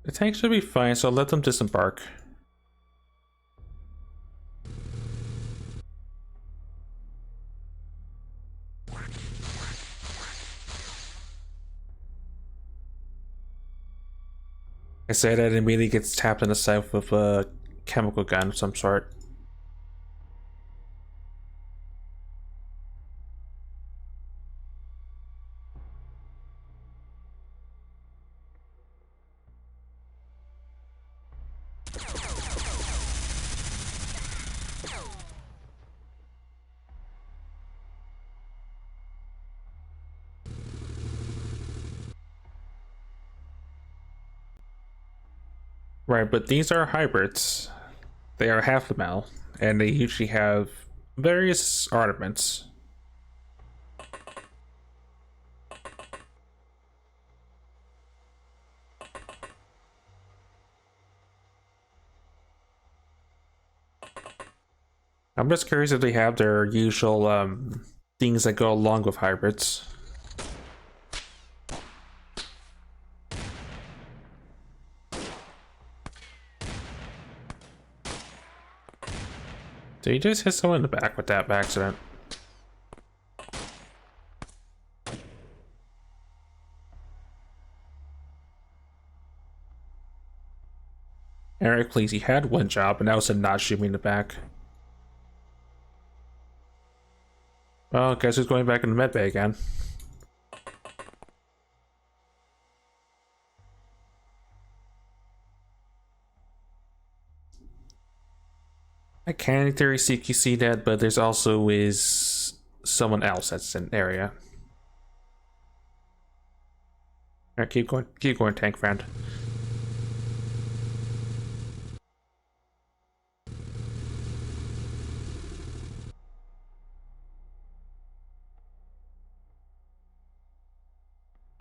The tank should be fine, so I'll let them disembark. I said that immediately gets tapped in the side with a chemical gun of some sort. Right, but these are hybrids. They are half the metal, and they usually have various armaments. I'm just curious if they have their usual things that go along with hybrids. Did you just hit someone in the back with that by accident? Eric, please, you had one job, and that was to not shoot me in the back. Well, guess who's going back in the med bay again? I can in theory CQC that, but there's also is someone else that's in area. Alright, keep going, tank friend.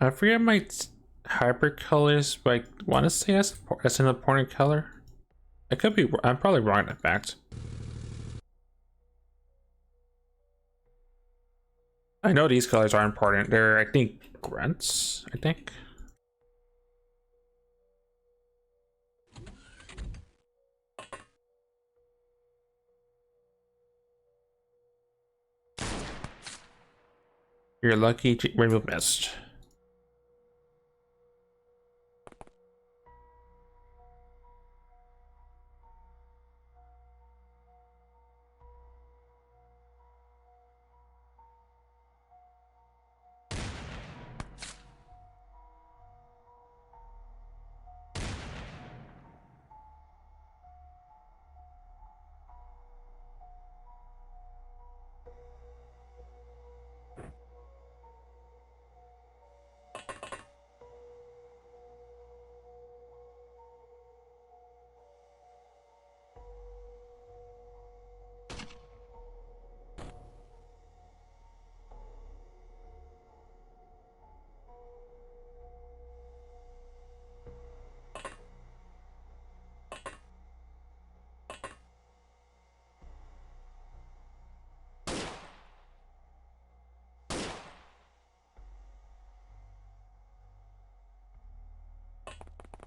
I forget my hybrid colors, but I want to say that's an important color. I could be. I'm probably wrong in fact. I know these colors are important. They're, I think, grunts. I think. You're lucky to remove mist.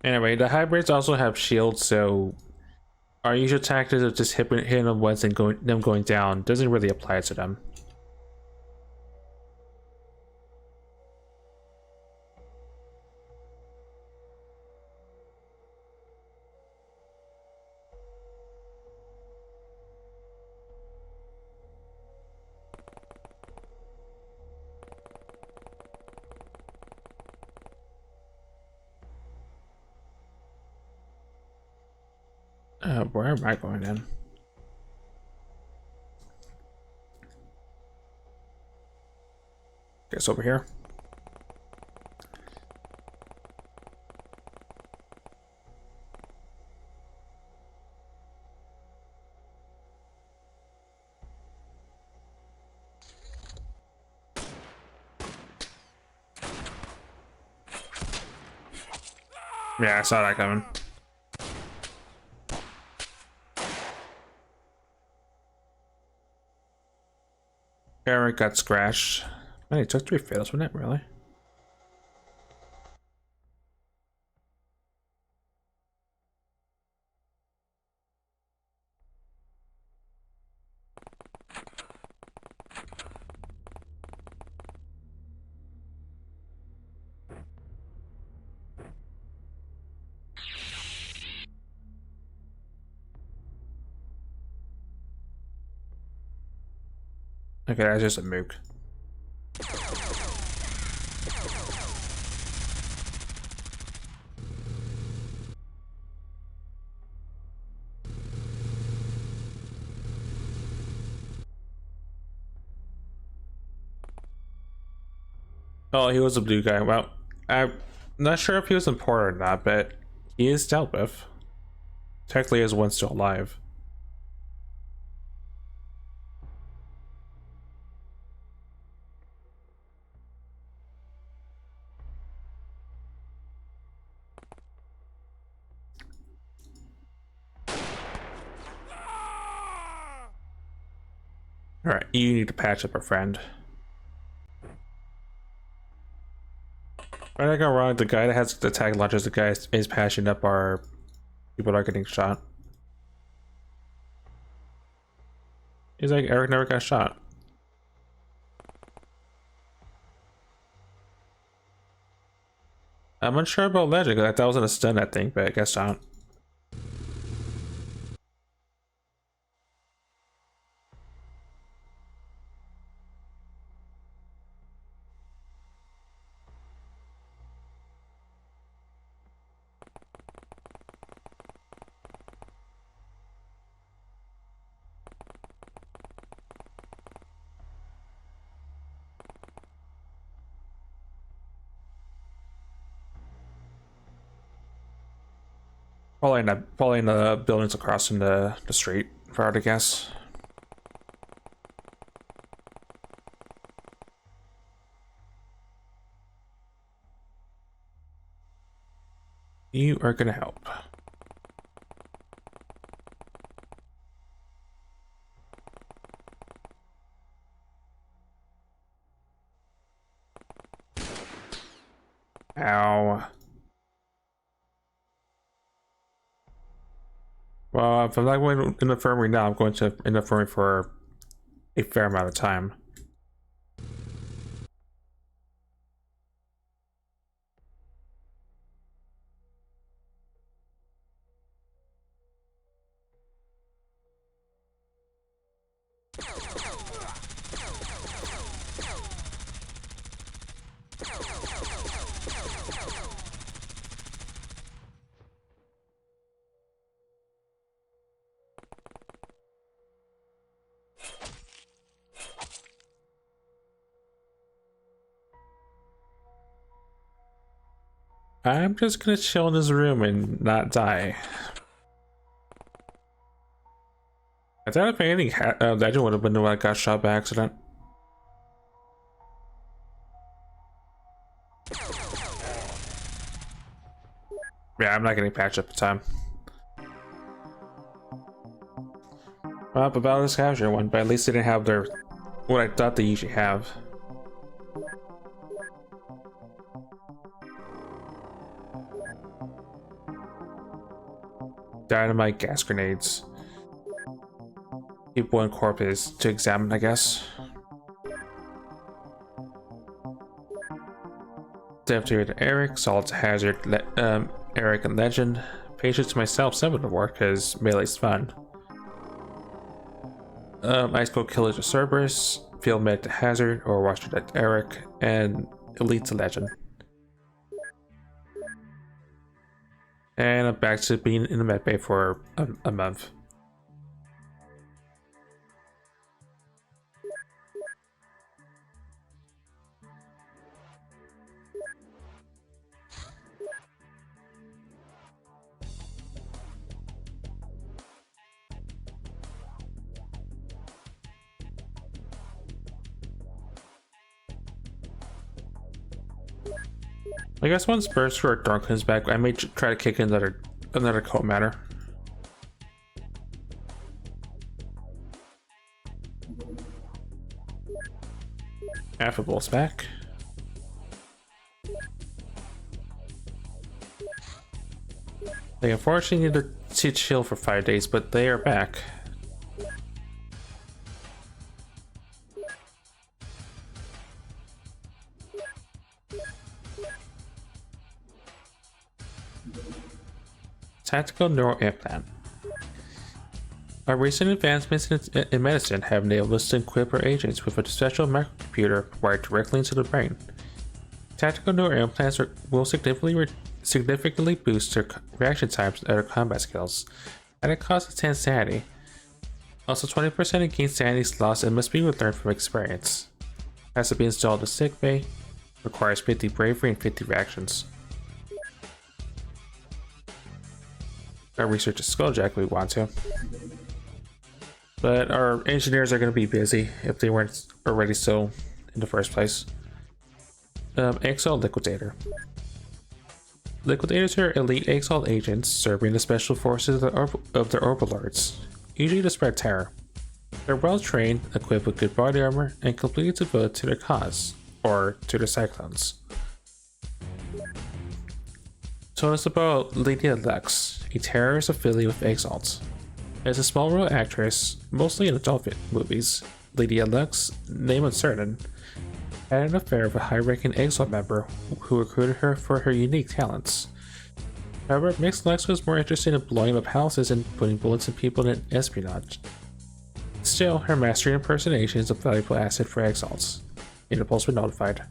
Anyway, the hybrids also have shields, so our usual tactics of just hitting them once and going down doesn't really apply to them. Where am I going in? Guess over here. Yeah, I saw that coming. Eric got scratched. Man, he took 3 fails, wasn't it? Really? Okay, that's just a mook. Oh, he was a blue guy. Well, I'm not sure if he was important or not, but he is dealt with. Technically, is one still alive. Alright, you need to patch up a friend. When I go wrong, the guy that has the tag launchers, the guy is patching up our people that are getting shot. He's like, Eric never got shot. I'm unsure about Legend, because that wasn't a stun, I think, but I guess not. Probably in the buildings across in the street, if I were to guess. You are gonna help. Ow. Well, if I'm not going in the infirmary now, I'm going to in the infirmary for a fair amount of time. I'm just gonna chill in this room and not die. I thought if anything, Legend would have been the one that got shot by accident. Yeah, I'm not getting patched up in time. Well, about the scavenger one, but at least they didn't have their what I thought they usually have. Dynamite, gas grenades. People in corpses to examine, I guess. Devastated Eric, Salt Hazard, Eric and Legend. Patience myself, 7 award because melee's fun. Ice Cold Killer to Cerberus, Field Med to Hazard, or Watcher to Eric, and Elite to Legend. And I'm back to being in the med bay for a month. I guess once Burst or Dark comes back, I may try to kick in another Cult Matter. Affable's back. They unfortunately need to chill for 5 days, but they are back. Tactical neural implant. Our recent advancements in medicine have enabled us to equip our agents with a special microcomputer wired directly into the brain. Tactical neural implants will significantly boost their reaction times and other combat skills, at a cost of 10 sanity. Also, 20% against sanity is lost and must be relearned from experience. Has to be installed in sick bay. Requires 50 bravery and 50 reactions. Our research is Skulljack if we want to. But our engineers are going to be busy if they weren't already so in the first place. Exalt Liquidator. Liquidators are elite exalt agents serving the special forces of the Overlords, usually to spread terror. They're well trained, equipped with good body armor, and completely devoted to their cause, or to their cyclones. So it's about Lydia Lux, a terrorist affiliate with Exalt. As a small role actress, mostly in adult movies, Lydia Lux, name uncertain, had an affair with a high-ranking Exalt member who recruited her for her unique talents. However, Mixed Lux was more interested in blowing up houses and putting bullets in people than espionage. Still, her mastery in impersonation is a valuable asset for Exalts. Interpol's been notified.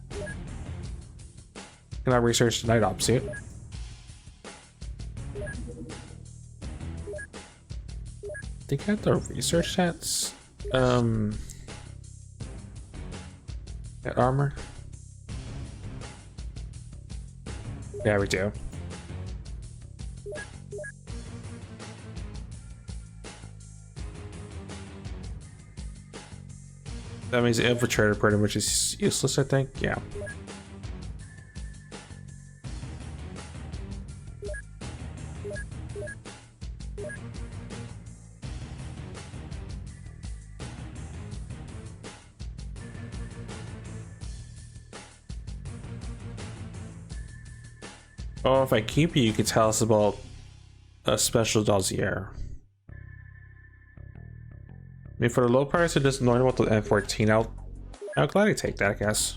Can I research the Night Op suit? They got the research stats. That armor. Yeah, we do. That means the infiltrator pretty much is useless, I think. Yeah. Oh, if I keep you can tell us about a special dossier. I mean, for the low price of just knowing about the M14, I'll gladly take that, I guess.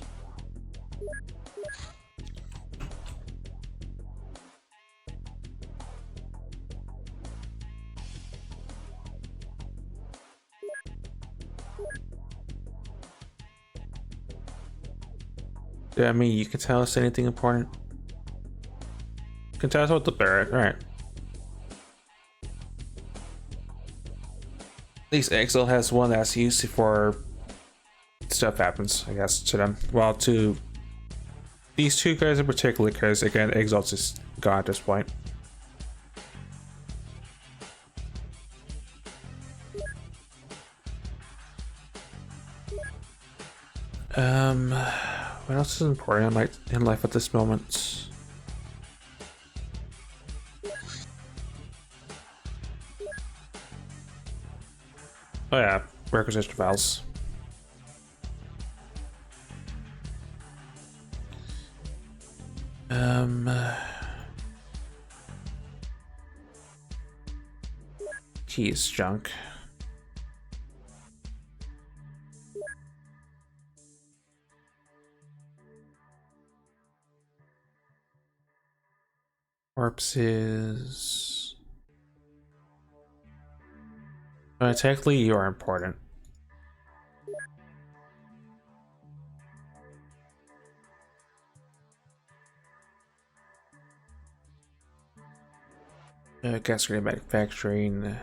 Yeah, I mean, you can tell us anything important. You can tell us about the barrack, alright. At least Exo has one that's used before stuff happens, I guess, to them. Well, to these two guys in particular, because again, Exalt's is gone at this point. What else is important in life at this moment? Oh yeah, requisition files. Keys, junk. Corpses. Technically, you are important. Cascade manufacturing.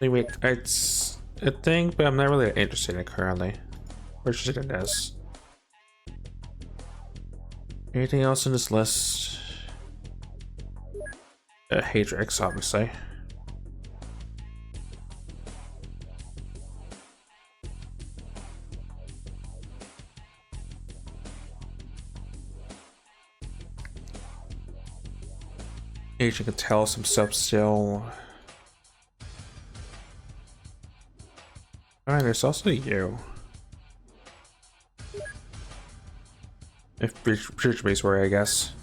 Anyway, it's a thing, but I'm not really interested in it currently. We're interested in this. Anything else in this list? Hadrix, obviously. Agent can tell some stuff still. Alright, there's also you. If future base were, I guess.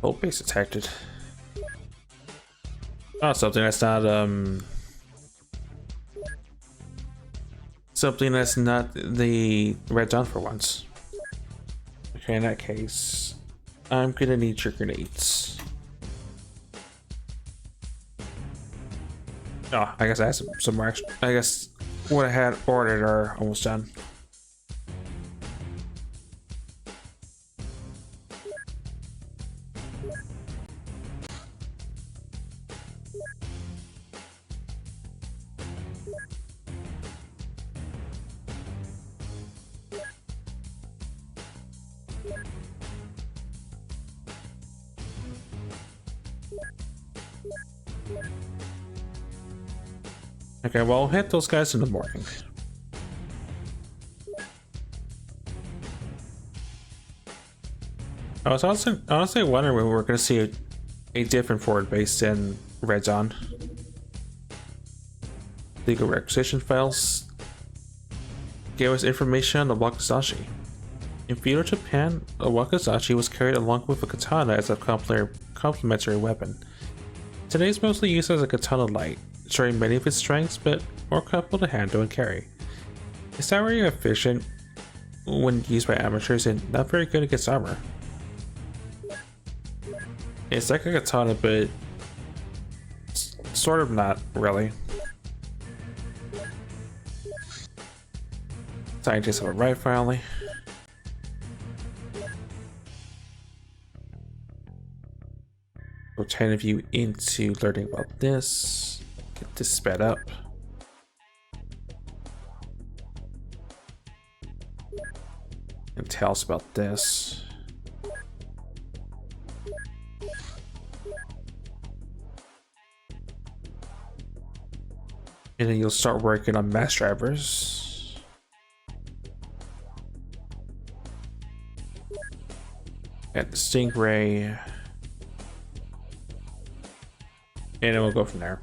Whole base detected. Oh, something that's not something that's not the red zone for once. Okay, in that case, I'm gonna need your grenades. Oh, I guess I have some more extra. I guess what I had ordered are almost done. Okay, well, I'll hit those guys in the morning. I was honestly wondering when we were going to see a different forward base in Red Zone. Legal requisition files gave us information on the wakizashi. In feudal Japan, a wakizashi was carried along with a katana as a complementary weapon. Today it's mostly used as a katana light, sharing many of its strengths, but more comfortable to handle and carry. It's not very efficient when used by amateurs and not very good against armor. It's like a katana, but sort of not really. Scientists have arrived finally. Put 10 of you into learning about this. Get this sped up. And tell us about this. And then you'll start working on mass drivers. At the Stingray. And then we'll go from there.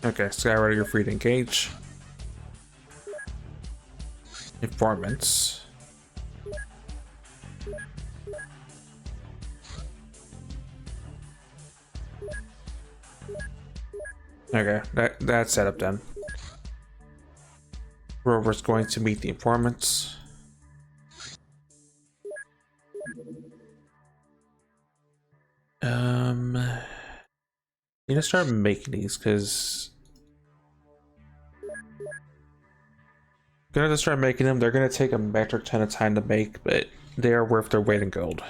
Okay, Skyrider, you're free to engage. Informants. Okay, that's set up then. Rover's going to meet the informants. You just start making these because gonna just start making them. They're gonna take a metric ton of time to make, but they are worth their weight in gold.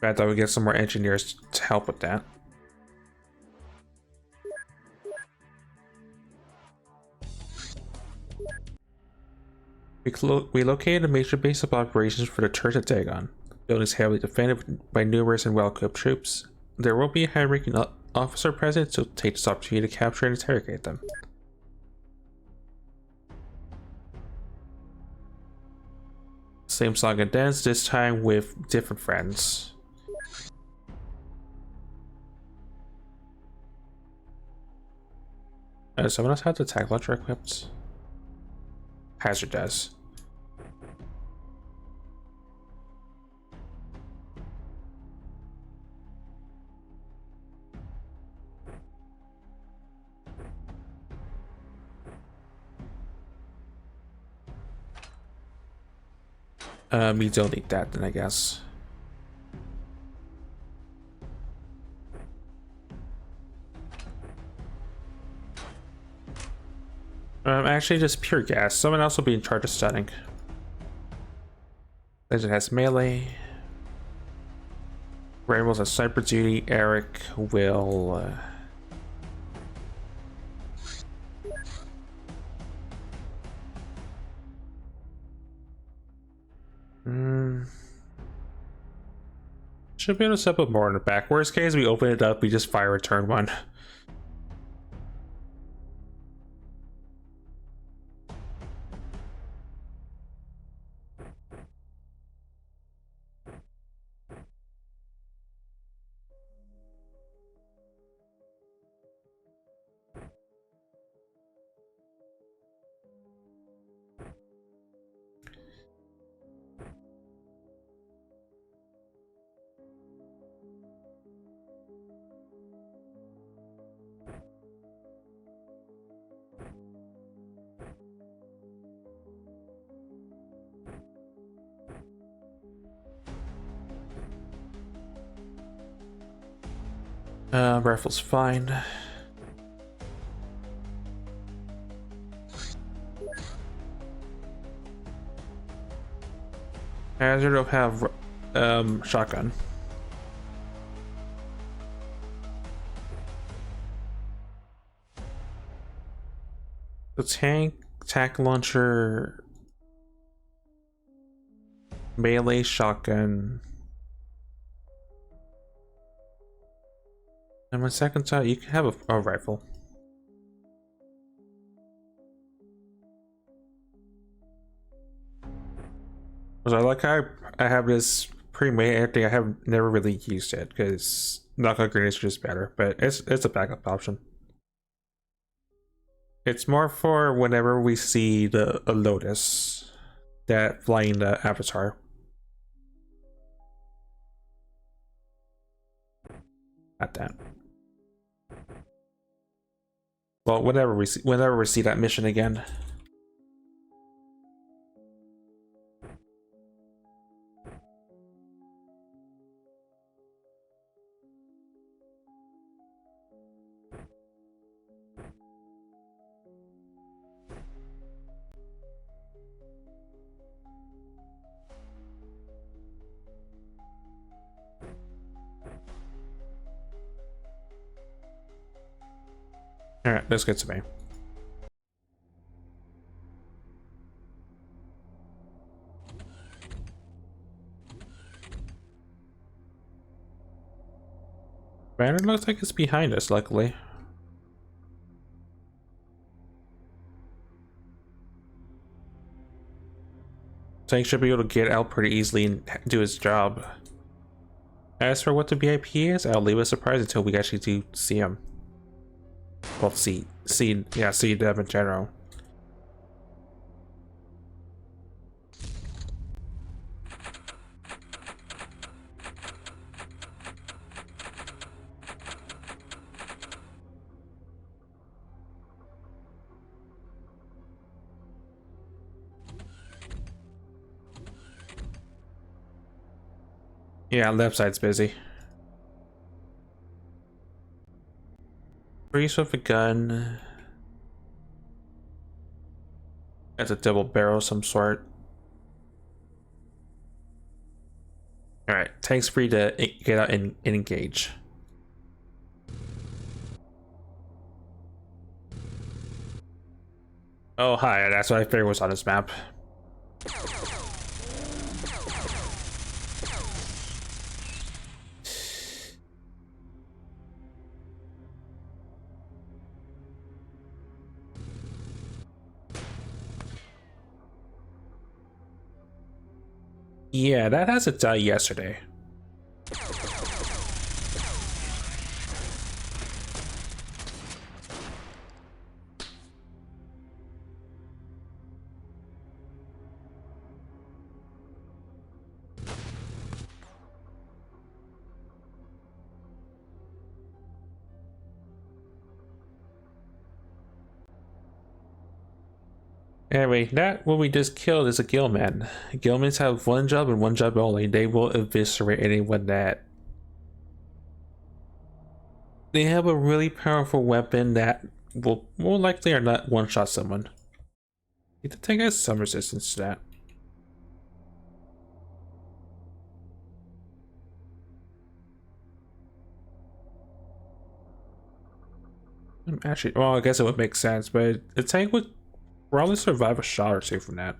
I thought we'd get some more engineers to help with that. We located a major base of operations for the Church of Dagon. The building is heavily defended by numerous and well-equipped troops. There will be a high-ranking officer present, so take this opportunity to capture and interrogate them. Same song and dance, this time with different friends. Someone else have the attack launcher equipped? Hazard does. You don't need that then, I guess. Actually, just pure gas. Someone else will be in charge of stunning. Legend has melee. Rainbow's has sniper duty. Eric will. Should be able to step up more in the back. Worst case, we open it up, we just fire a turn one. Rifle's fine. Hazard will have shotgun. The tank, attack launcher, melee shotgun. And my second thought, you can have a rifle. So I like how I have this pre-made. I think I have never really used it because knockout grenades are just better, but it's a backup option. It's more for whenever we see a Lotus that flying the avatar. Not that. Well, whenever we see that mission again. Alright, let's get to me. Banner looks like it's behind us, luckily. Tank should be able to get out pretty easily and do his job. As for what the VIP is, I'll leave a surprise until we actually do see him. Well, see them in general. Yeah, left side's busy. Priest with a gun. That's a double barrel of some sort. Alright, tank's free to get out and engage. Oh, hi, that's what I figured was on this map. Yeah, that has to die yesterday. Anyway, that what we just killed is a Gilman. Gilmans have one job and one job only. They will eviscerate anyone that. They have a really powerful weapon that will more likely or not one-shot someone. I think has some resistance to that. Actually, well, I guess it would make sense, but the tank would probably survive a shot or two from that.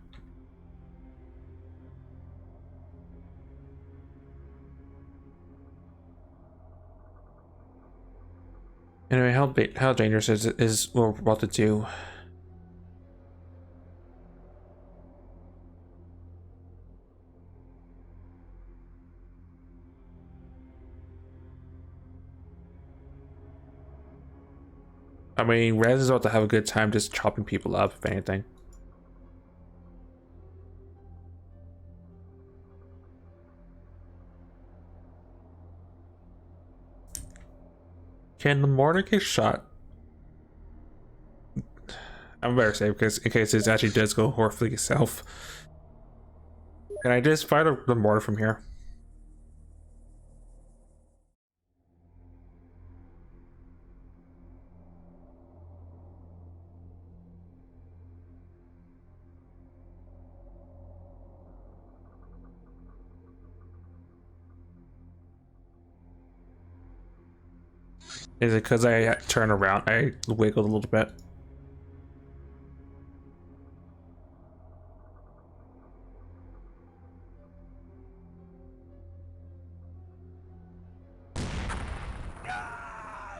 Anyway, how dangerous is what we're about to do? I mean, Rez is about to have a good time just chopping people up, if anything. Can the mortar get shot? I'm better safe because in case it actually does go horribly itself. Can I just fire the mortar from here? Is it because I turn around? I wiggled a little bit.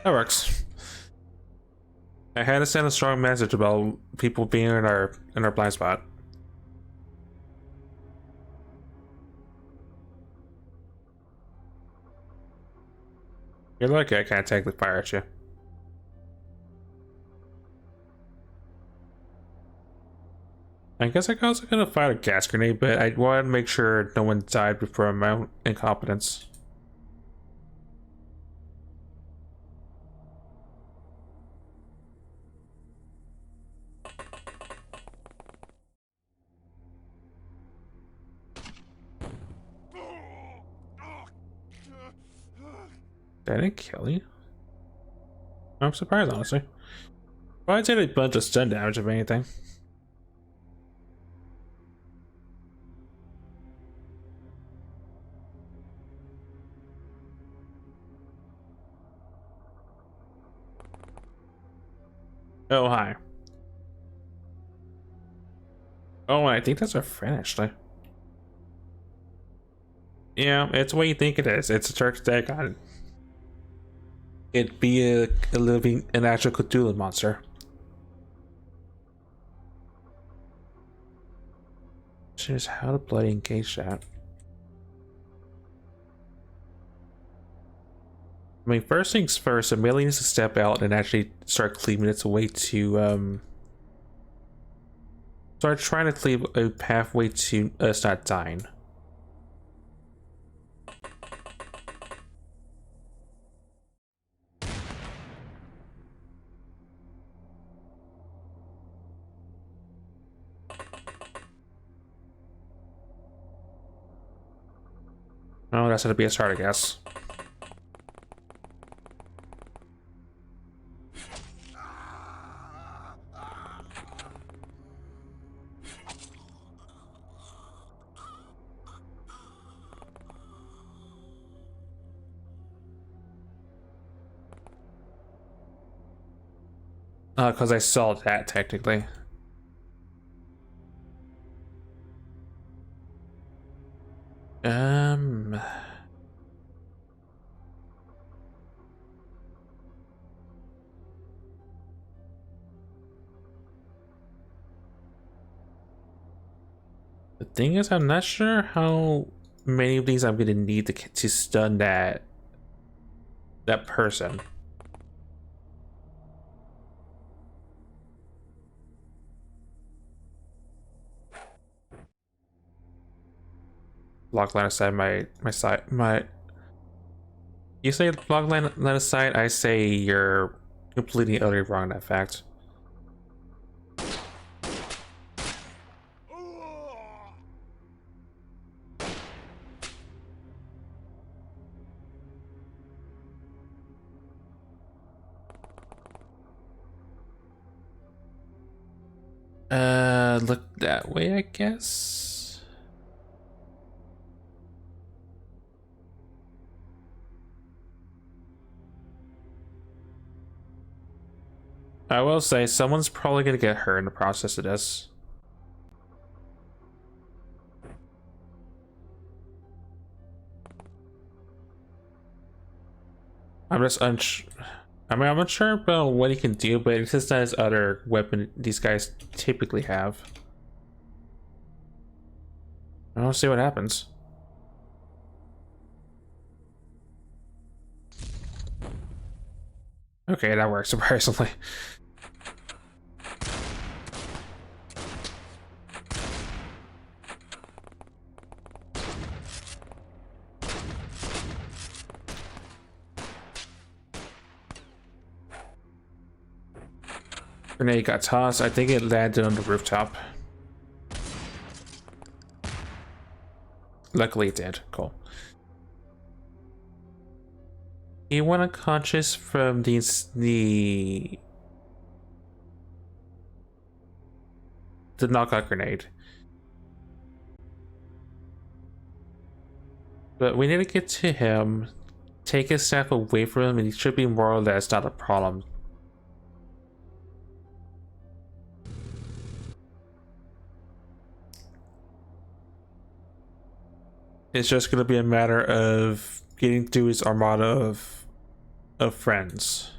That works. I had to send a strong message about people being in our blind spot. You're lucky I can't take the fire at you. I guess I was also gonna fire a gas grenade, but I wanted to make sure no one died before my own incompetence. Did I kill you? I'm surprised, honestly. Well, I'd say a bunch of stun damage, if anything. Oh, hi. Oh, I think that's our friend, actually. Yeah, it's what you think it is. It's a Turk's deck on it. It'd be a living, an actual Cthulhu monster. Just how to bloody engage that. I mean, first things first, Amelia needs to step out and actually start cleaving its way to, start trying to cleave a pathway to us not dying. Oh, that's gonna be a start, I guess. Because I saw that, technically. Um, the thing is, I'm not sure how many of these I'm gonna need to stun that person. Block line aside, my side, my. You say block line aside, I say you're completely utterly wrong in that fact. Look that way, I guess. I will say someone's probably gonna get hurt in the process of this. I'm just unsure. I mean, I'm unsure about what he can do, but it's just not his other weapon these guys typically have. I'll see what happens. Okay, that works surprisingly. Grenade got tossed. I think it landed on the rooftop. Luckily it did. Cool. He went unconscious from the knockout grenade. But we need to get to him, take his staff away from him, and he should be more or less not a problem. It's just gonna be a matter of getting through his armada of friends.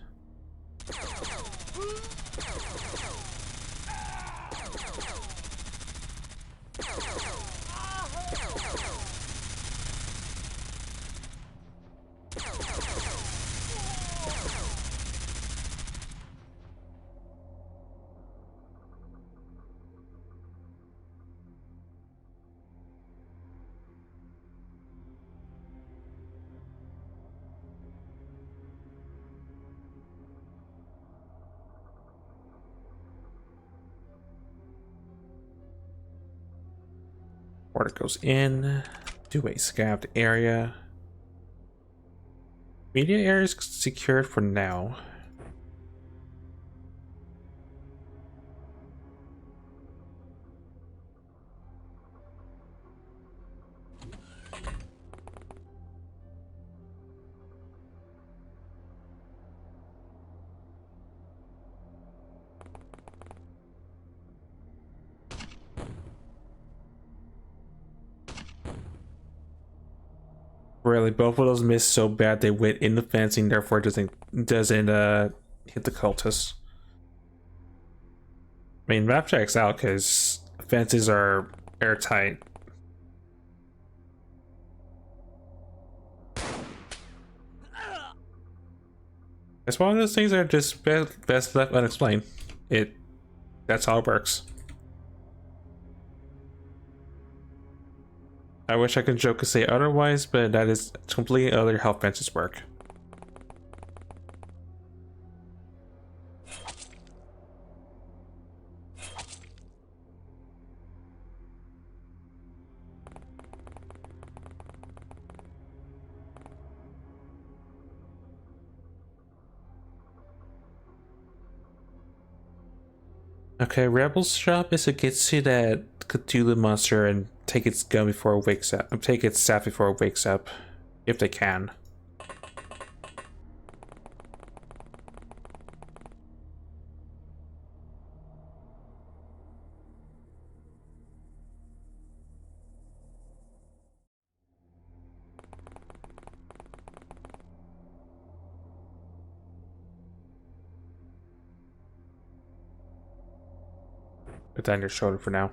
Order goes in to a scabbed area. Media area is secured for now. Really, both of those missed so bad they went in the fencing, therefore doesn't hit the cultists. I mean, map checks out because fences are airtight. It's one of those things that are just best left unexplained. That's how it works. I wish I could joke and say otherwise, but that is completely other how fences work. Okay, Rebel's job is to get to that Cthulhu monster and take its gun before it wakes up. Take its staff before it wakes up, if they can. Put that on your shoulder for now.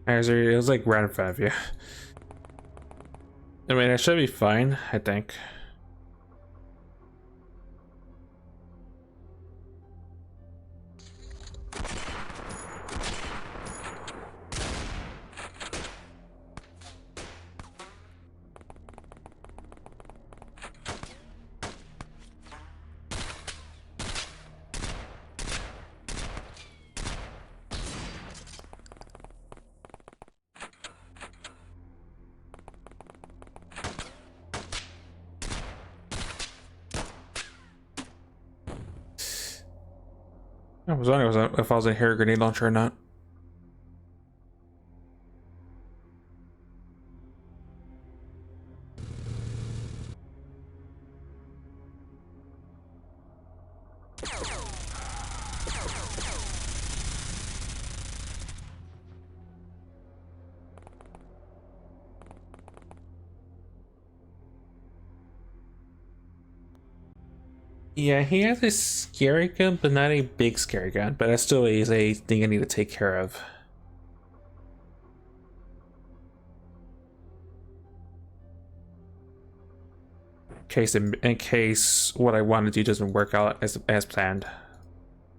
It was like right in front of you. I mean, it should be fine, I think. I was wondering if I was in here a grenade launcher or not. Yeah, he has a scary gun, but not a big scary gun. But that still is a thing I need to take care of. In case what I want to do doesn't work out as planned.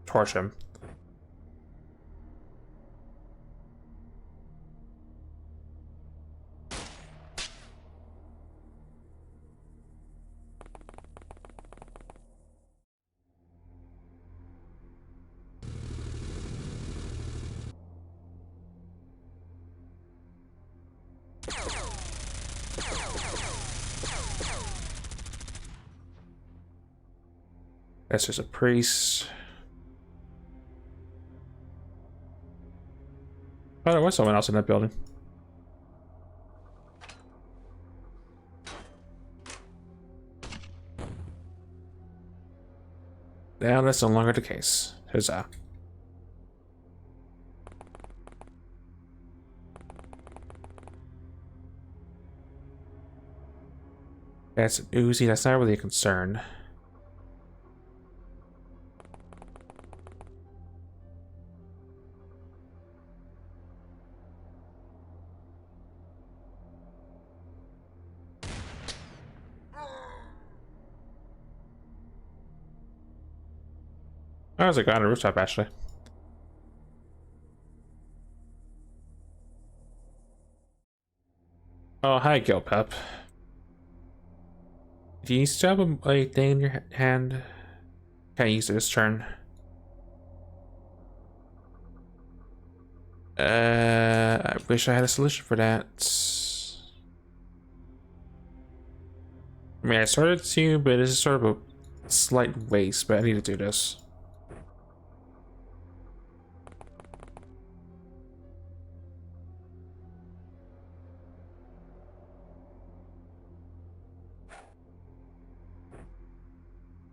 Torch him. That's just a priest. Oh, there was someone else in that building. Now that's no longer the case. Huzzah. That's an Uzi. That's not really a concern. Oh, there's a guy on the rooftop, actually. Oh, hi, Gilpep. Do you still have a thing in your hand? Can't use it this turn. I wish I had a solution for that. I mean, I started to, but this is sort of a slight waste, but I need to do this.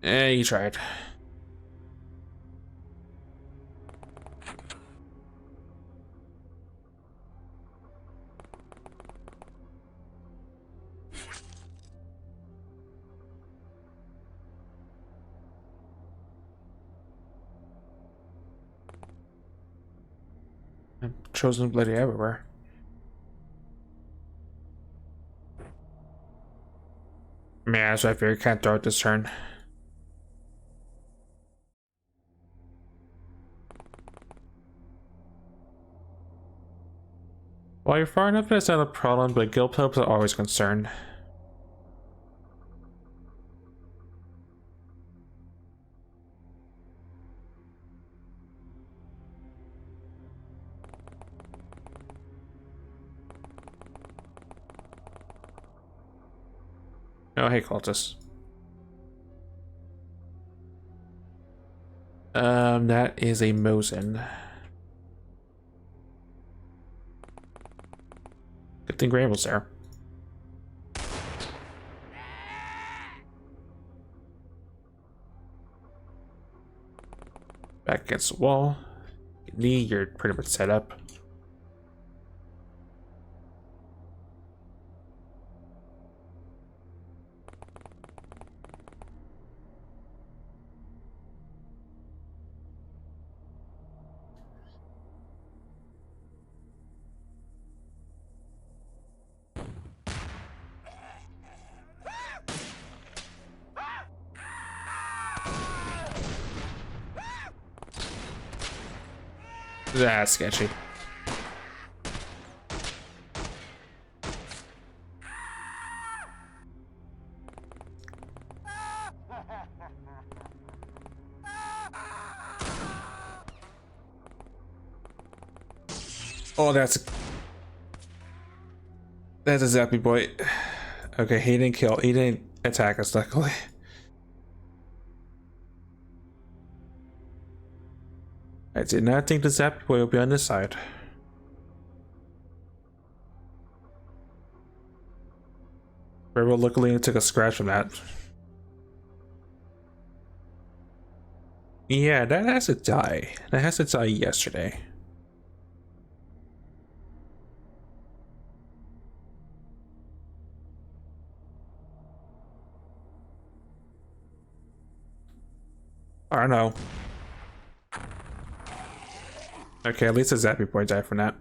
You tried. I'm chosen bloody everywhere. Man, so I figure I can't throw it this turn. While you're far enough, that's not a problem, but guild pubs are always concerned. Oh, hey, cultists. That is a Mosin. Good thing Graham was there. Back against the wall. Knee, you're pretty much set up. That's sketchy. Oh, that's a zappy boy. Okay, he didn't kill. He didn't attack us, luckily. I did not think the zappy boy would be on this side. Very well, luckily, it took a scratch from that. Yeah, that has to die. That has to die yesterday. I don't know. Okay, at least the zappy boy died from that.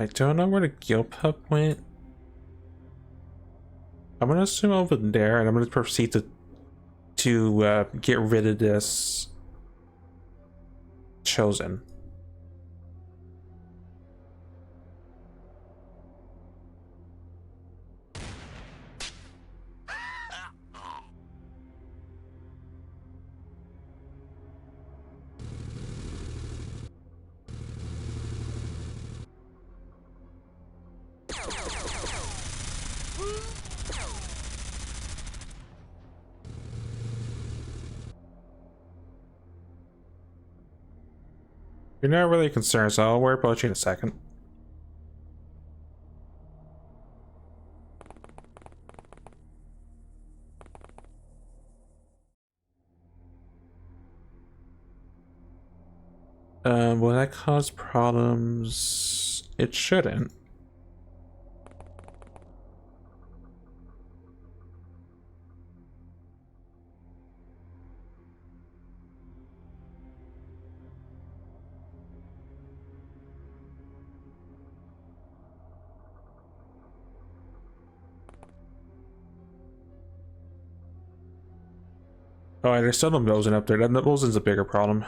I don't know where the Gil pup went. I'm gonna assume over there, and I'm gonna proceed to get rid of this chosen. You're not really concerned, so I'll worry about you in a second. Will that cause problems? It shouldn't. Oh, there's still no Mosin up there. That Mosin's a bigger problem.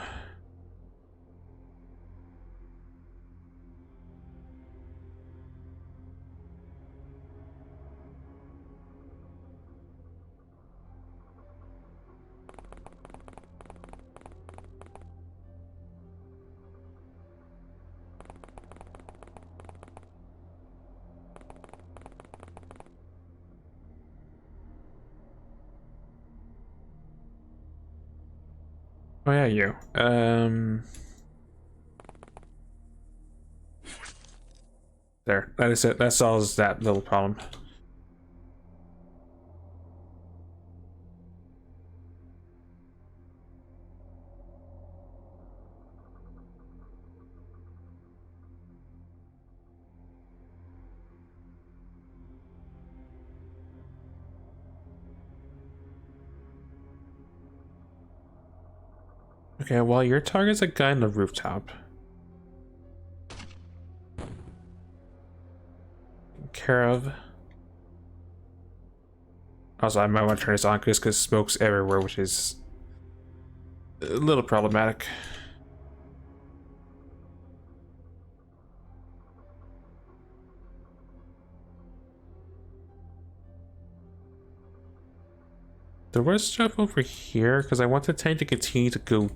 Oh yeah, you. There. That is it. That solves that little problem. Okay, well, your target's a guy on the rooftop. Care of. Also, I might want to turn this on just because smoke's everywhere, which is a little problematic. There was stuff over here because I want the tank to continue to go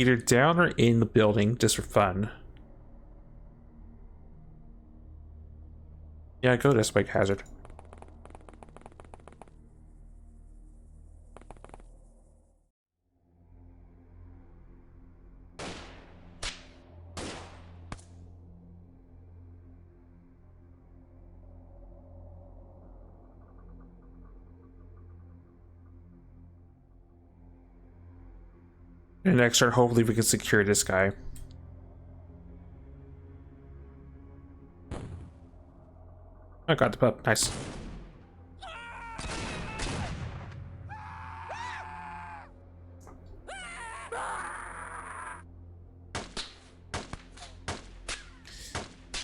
either down or in the building just for fun. Yeah, go this way, Hazard. And next turn, hopefully we can secure this guy. I got the pup. Nice.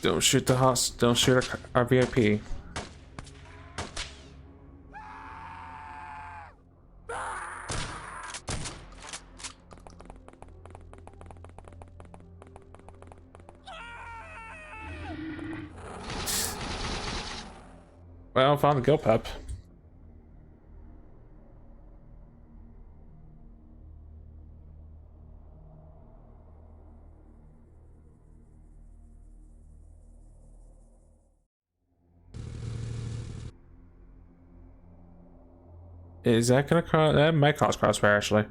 Don't shoot the host. Don't shoot our VIP. Well, found the Gill Pup. Is that gonna cause? That might cause crossfire actually.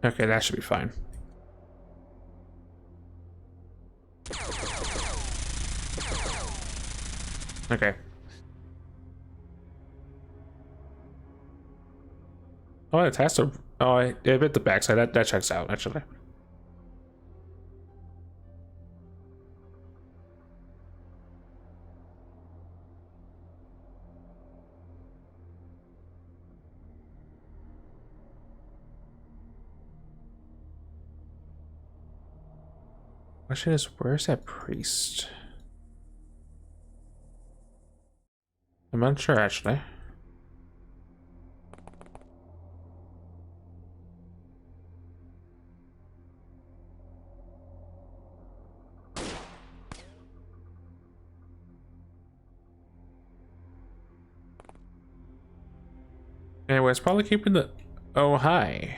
Okay, that should be fine. Okay. Oh, it has to. Oh, I hit the backside. That checks out actually. Question is, where's that priest? I'm not sure actually. Anyways, probably keeping the. Oh, hi.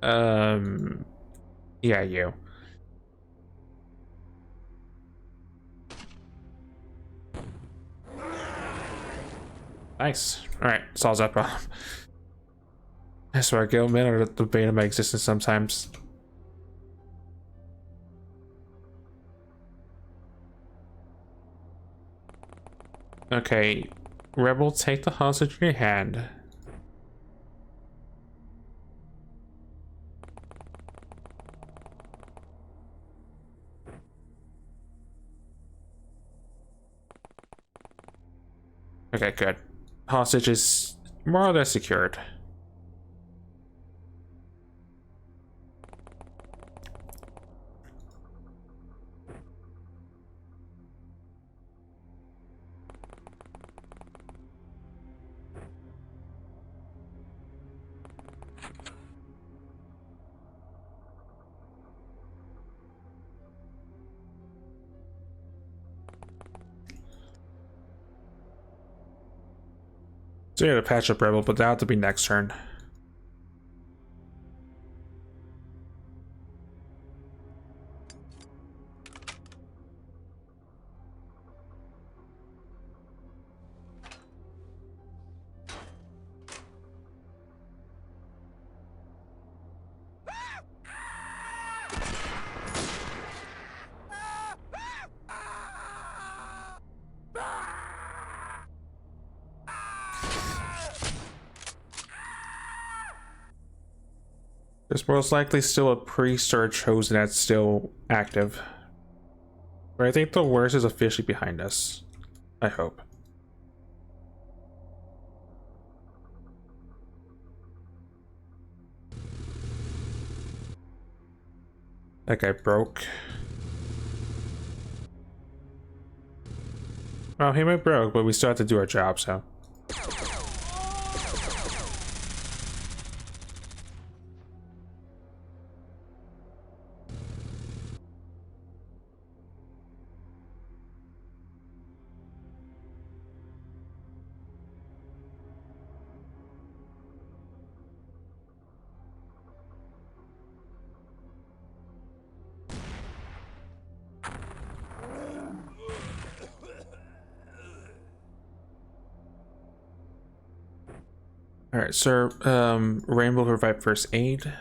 Uh, yeah, you. Nice. All right, solves that problem. I swear, Gilman are the bane of my existence sometimes. Okay, Rebel, take the hostage in your hand. Okay, good. Hostage is more or less secured. So you gotta patch up Rebel, but that'll have to be next turn. There's most likely still a priest or a chosen that's still active. But I think the worst is officially behind us. I hope. That guy broke. Well, he might broke, but we still have to do our job, so. Alright, sir, Rainbow provide first aid.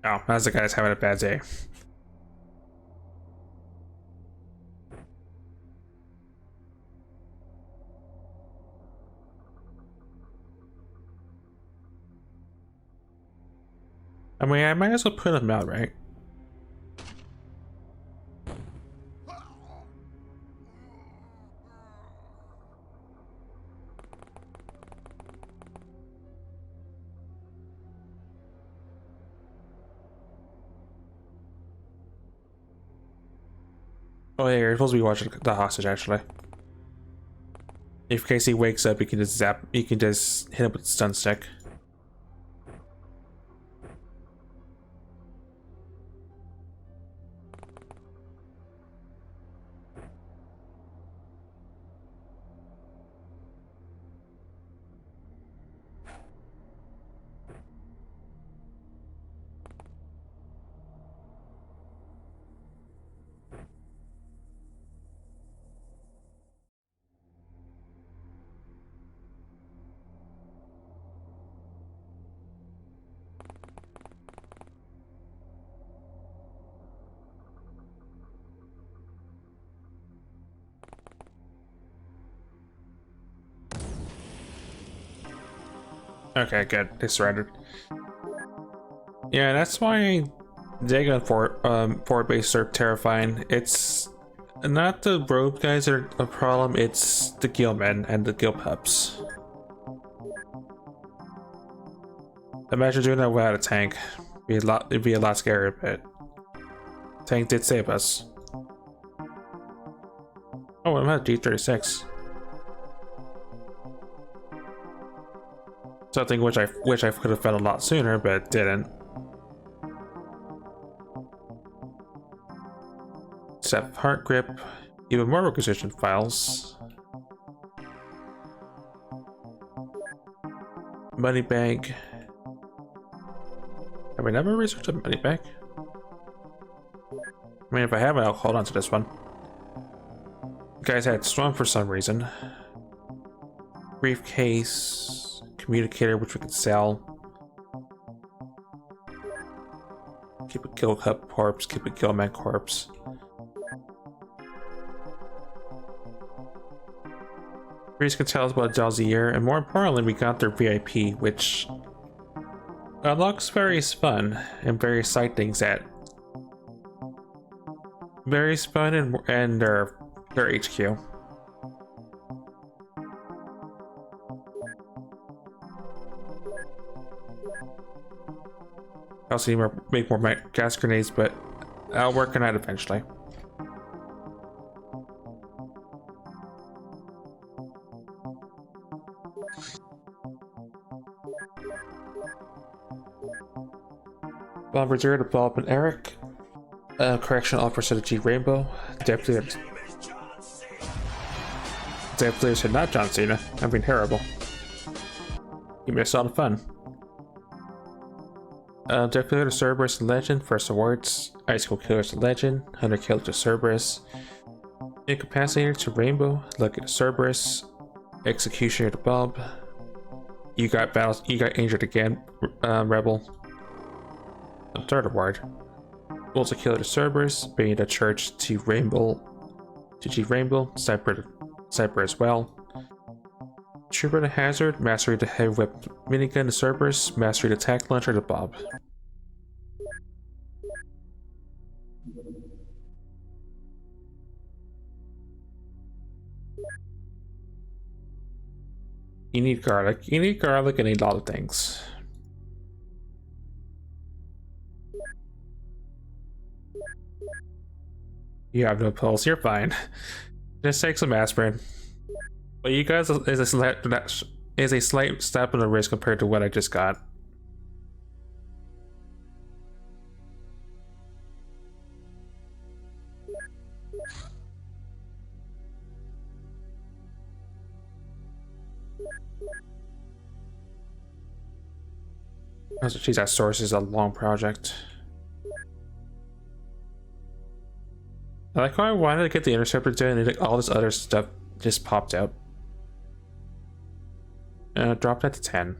Oh, that's the guy's having a bad day. I mean, I might as well put him out, right? Oh yeah, you're supposed to be watching the hostage, actually. In case he wakes up, you can just zap, you can just hit him with the stun stick. Okay, good. They surrendered. Yeah, that's why Dagon Fort Base are terrifying. It's not the rogue guys that are a problem, it's the Gillmen and the Gill pups. Imagine doing that without a tank. It'd be a lot scarier, but tank did save us. Oh, I'm at D36. Something which I could have found a lot sooner, but didn't. Except heart grip, even more requisition files. Money bag. Have we never researched a money bag? I mean, if I haven't, I'll hold on to this one. You guys had swum for some reason. Briefcase, communicator, which we could sell. Keep a Gill cup corpse, keep a Gillman corpse. Priest can tell us about Dalzier, and more importantly, we got their VIP, which unlocks various fun and various side things that various fun and their HQ. I also need to make more gas grenades, but I'll work on that eventually. Bombardier to Bob and Eric. Correctional officer to G Rainbow. Deputy said not John Cena. I'm being terrible. You missed all the fun. Deputy to Cerberus Legend. First awards. Ice Cold Killer to Legend. Hunter Killer to Cerberus. Incapacitator to Rainbow. Lucky to Cerberus. Executioner to Bob. You got injured again, Rebel. Third award. Also Killer to Cerberus, being the Church to Rainbow, to G Rainbow, Cyber as well. Trooper to Hazard, Mastery to Heavy Whip Minigun to Cerberus, Mastery to Attack Launcher to Bob. You need garlic. You need garlic and a lot of things. You have no pulse, you're fine. Just take some aspirin. But you guys is a slight step in the risk compared to what I just got. Geez, that source is a long project. I like how I wanted to get the interceptor done and all this other stuff just popped out. Drop that to 10.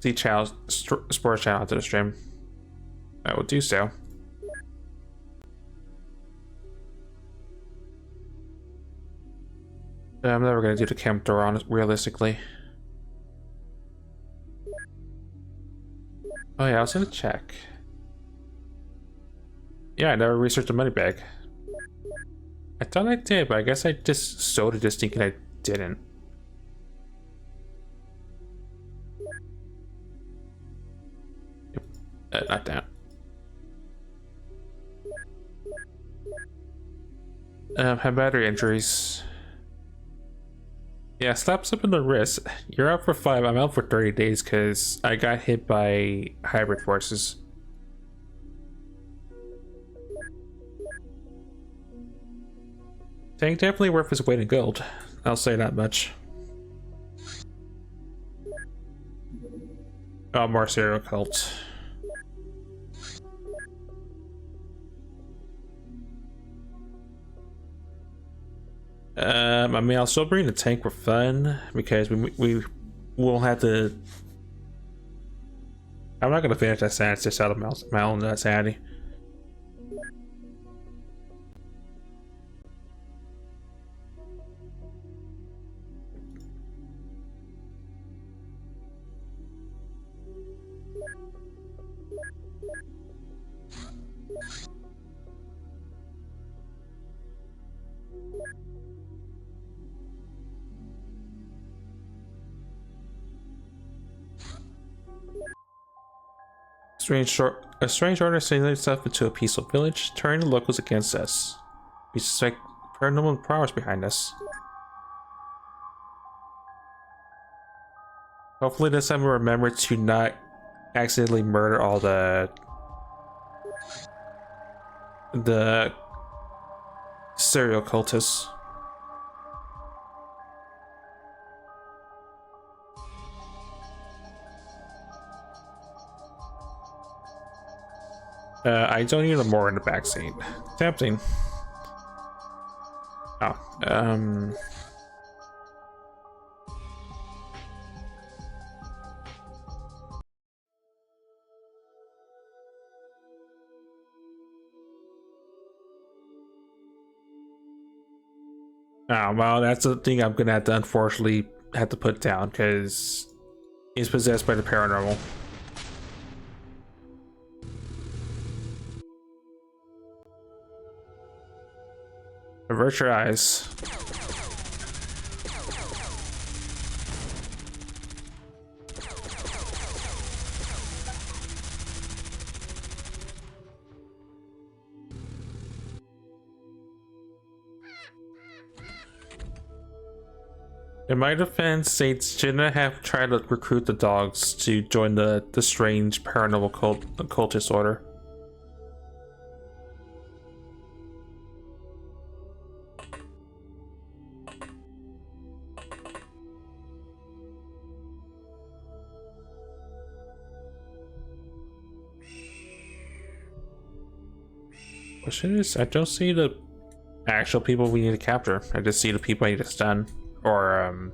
See channel, sports channel to the stream. I will do so. I'm never gonna do the camp door on realistically. Oh yeah, I was gonna check. Yeah, I never researched the money bag. I thought I did, but I guess I just sold it just thinking I didn't. Yep. Not that. Have battery injuries. Yeah, slaps up in the wrist. You're out for 5. I'm out for 30 days because I got hit by hybrid forces. Tank definitely worth his weight in gold. I'll say that much. Oh, more serial cult. I mean, I'll still bring the tank for fun because we will have to. I'm not gonna finish that sanity just out of my own sanity. A strange order sailing itself into a peaceful village, turning the locals against us. We suspect paranormal powers behind us. Hopefully this time we'll remember to not accidentally murder all the serial cultists. I don't need a more in the backseat. Tempting. Oh, oh, well, that's the thing I'm gonna have to unfortunately have to put down because he's possessed by the paranormal. Avert your eyes. In my defense, they shouldn't have tried to recruit the dogs to join the strange paranormal cultist order. Question is, I don't see the actual people we need to capture. I just see the people I need to stun or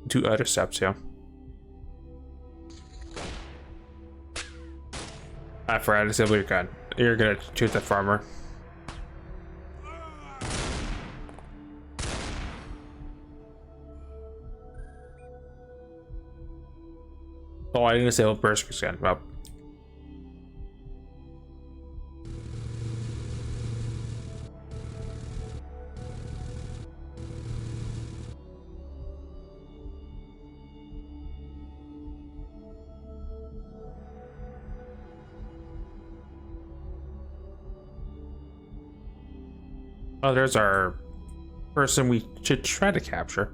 do other steps. Yeah, I forgot to disable your gun. You're gonna shoot that farmer. Oh, I didn't disable Berserker's gun. Well. Oh, there's our person we should try to capture.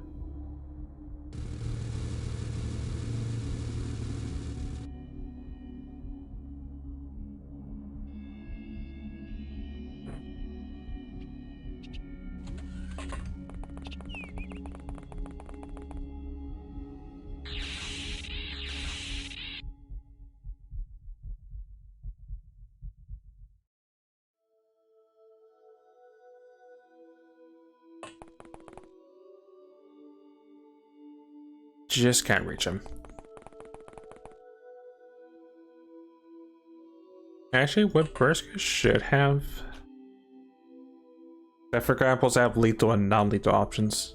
just can't reach him. Actually, what Berserker should have... I forgot I'm supposed to have lethal and non-lethal options.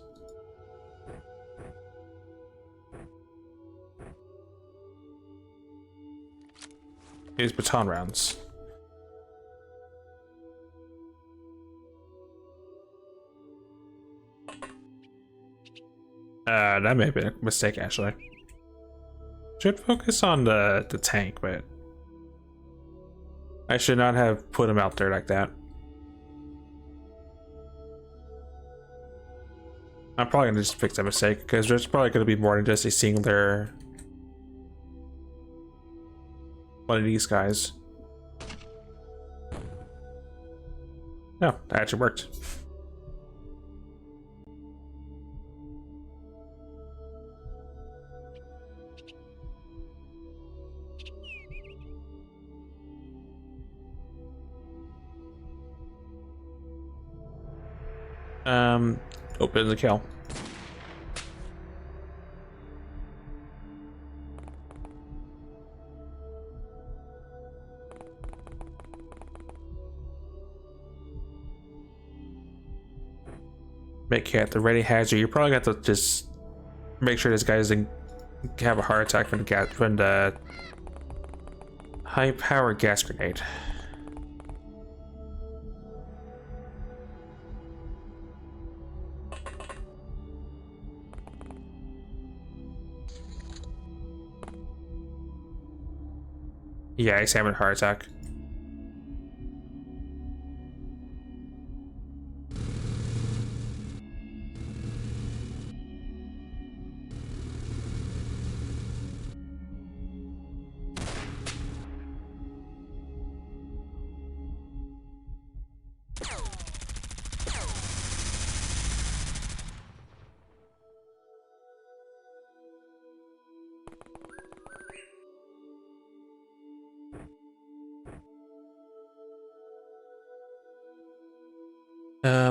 Use baton rounds. That may have been a mistake, actually. Should focus on the tank, but I should not have put him out there like that. I'm probably gonna just fix that mistake because there's probably gonna be more than just a singular one of these guys. No, that actually worked. Open the kill. Make it the ready hazard. You probably got to just make sure this guy doesn't have a heart attack from the high power gas grenade. Yeah, he's having a heart attack.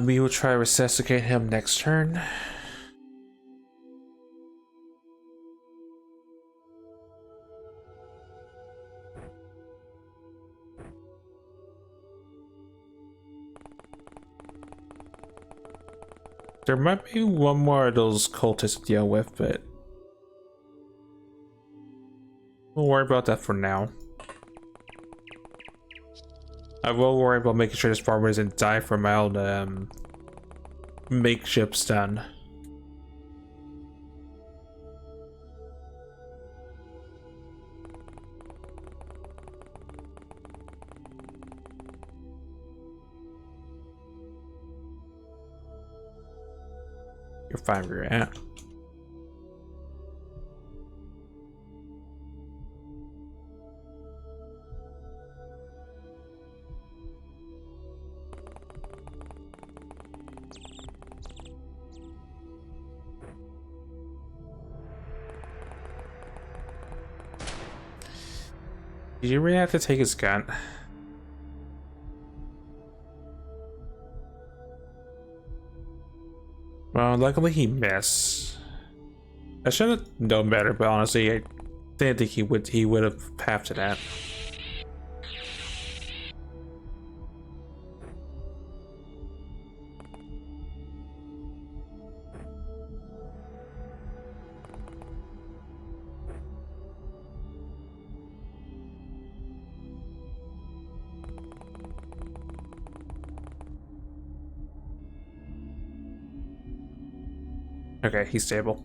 We will try to resuscitate him next turn. There might be one more of those cultists to deal with, but we'll worry about that for now. I will worry about making sure this farmer doesn't die from my own makeshift stun. You're fine where you're at. Did you really have to take his gun? Well, luckily he missed. I should have known better, but honestly, I didn't think he would have half to that. Okay, he's stable.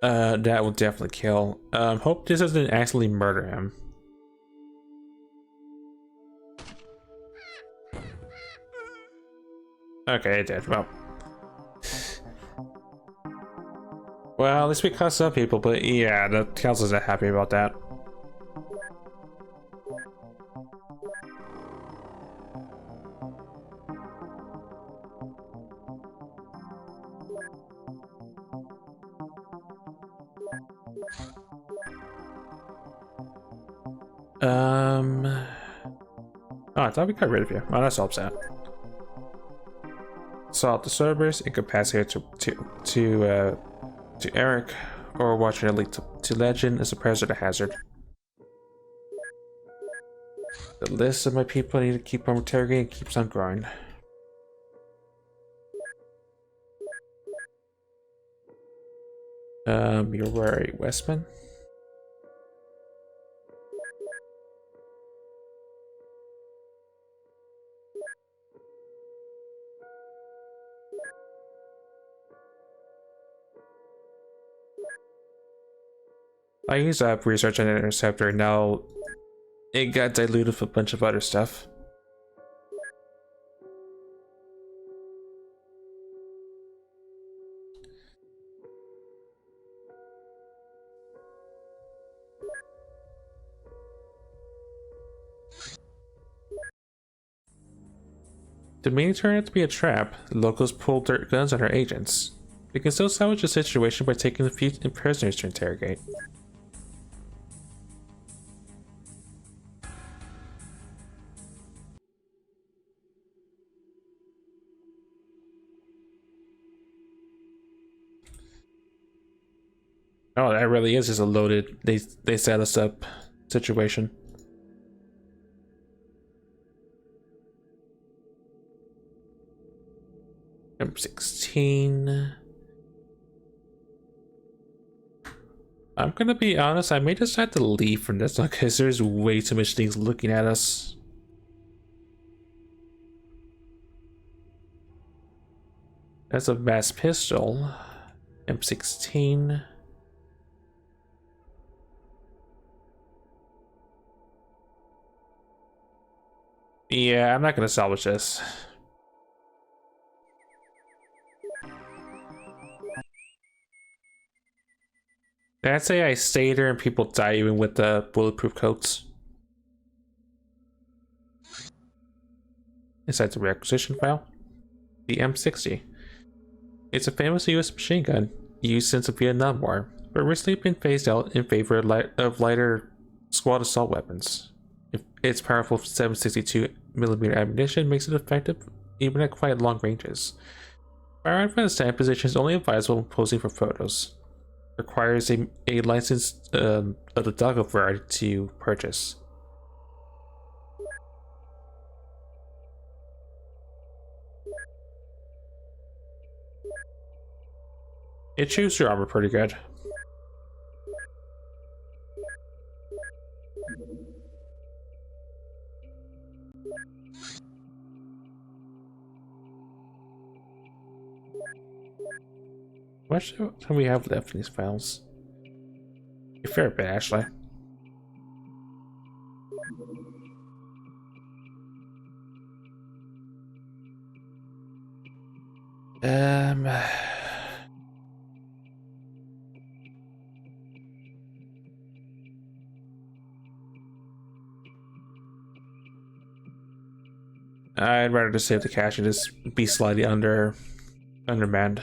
That will definitely kill. Hope this doesn't accidentally murder him. Okay, it did. Well, at least we caught some people, but yeah, the council's not happy about that. Oh, I thought we got rid of you. Oh, that's helps out. Solve the servers, incapacitate to Eric, or watching a leak to Legend is a president hazard. The list of my people I need to keep on interrogating keeps on growing. You're where, Westman? I used up research on Interceptor, now it got diluted with a bunch of other stuff. The meeting turned out to be a trap. The locals pulled their guns on our agents. We can still salvage the situation by taking a few prisoners to interrogate. Oh, that really is just a loaded, they set us up situation. Number 16. I'm gonna be honest, I may decide to leave from this one because there's way too much things looking at us. That's a mass pistol. M16. Yeah, I'm not gonna salvage this. I'd say I stay there and people die even with the bulletproof coats. Inside the requisition file, the M60. It's a famous US machine gun used since the Vietnam War, but recently been phased out in favor of lighter squad assault weapons. Its powerful 7.62mm ammunition makes it effective even at quite long ranges. Firing from the stand position is only advisable when posing for photos. Requires a license of the doggo variety to purchase. It chews your armor pretty good. How much do we have left in these files? A fair bit, actually. I'd rather just save the cash and just be slightly undermanned.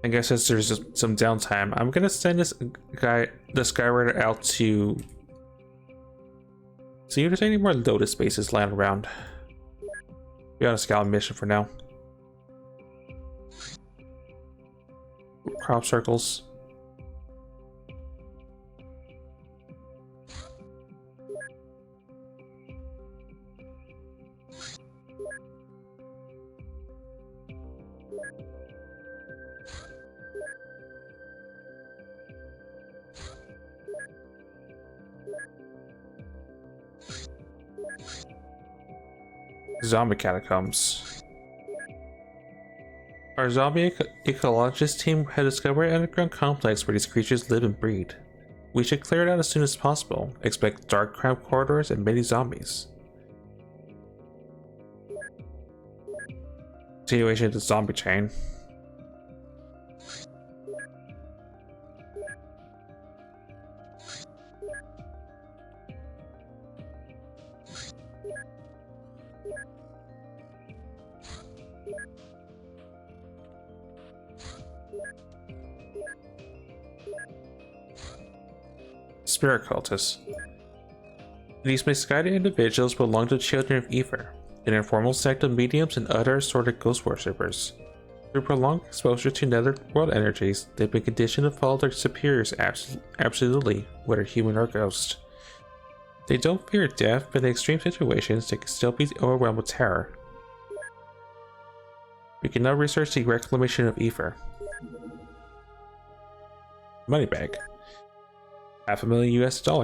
I guess since there's just some downtime, I'm gonna send this Skywriter out to see if there's any more Lotus bases lying around. Be on a scout mission for now. Crop circles. Zombie catacombs. Our zombie ecologist team had discovered an underground complex where these creatures live and breed. We should clear it out as soon as possible. Expect dark crowd corridors and many zombies. Continuation of the zombie chain. spirit cultists. These misguided individuals belong to Children of Ether, an informal sect of mediums and other assorted ghost worshippers. Through prolonged exposure to netherworld energies, they've been conditioned to follow their superiors absolutely, whether human or ghost. They don't fear death, but in extreme situations, they can still be overwhelmed with terror. We can now research the reclamation of Ether. Money bag. $500,000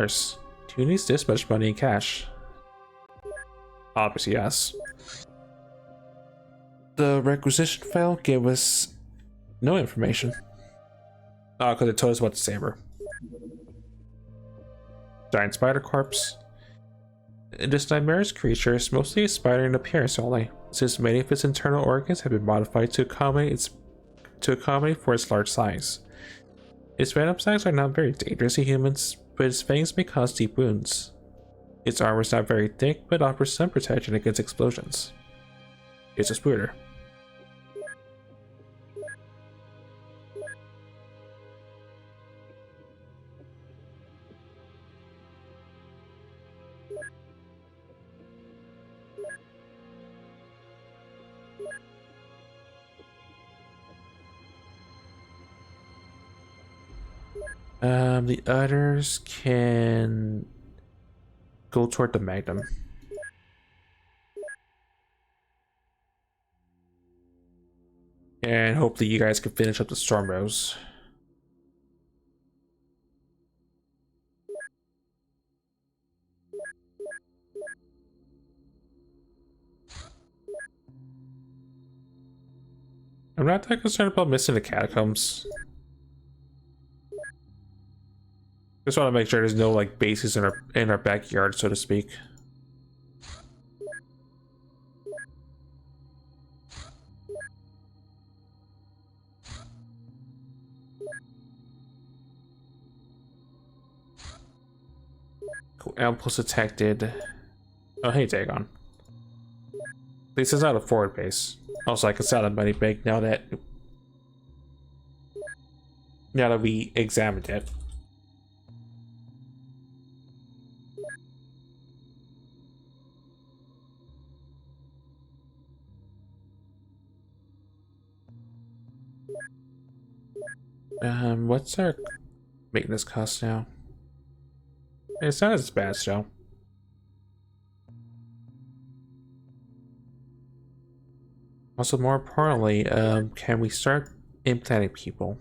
US. Who needs this much money in cash? Obviously, yes. The requisition file gave us no information. Oh, because it told us what to savor. Giant spider corpse. This nightmarish creature is mostly a spider in appearance only, since many of its internal organs have been modified to accommodate for its large size. Its venom sacs are not very dangerous to humans, but its fangs may cause deep wounds. Its armor is not very thick, but offers some protection against explosions. It's a spooter. The others can go toward the Magnum. And hopefully you guys can finish up the Storm Rose. I'm not that concerned about missing the catacombs. Just want to make sure there's no like bases in our backyard, so to speak. Cool. Outpost detected. Oh, hey, Dagon. At least it's not a forward base. Also, I can sell that money bag now that we examined it. What's our maintenance cost now? It's not as bad, still. Also, more importantly, can we start implanting people?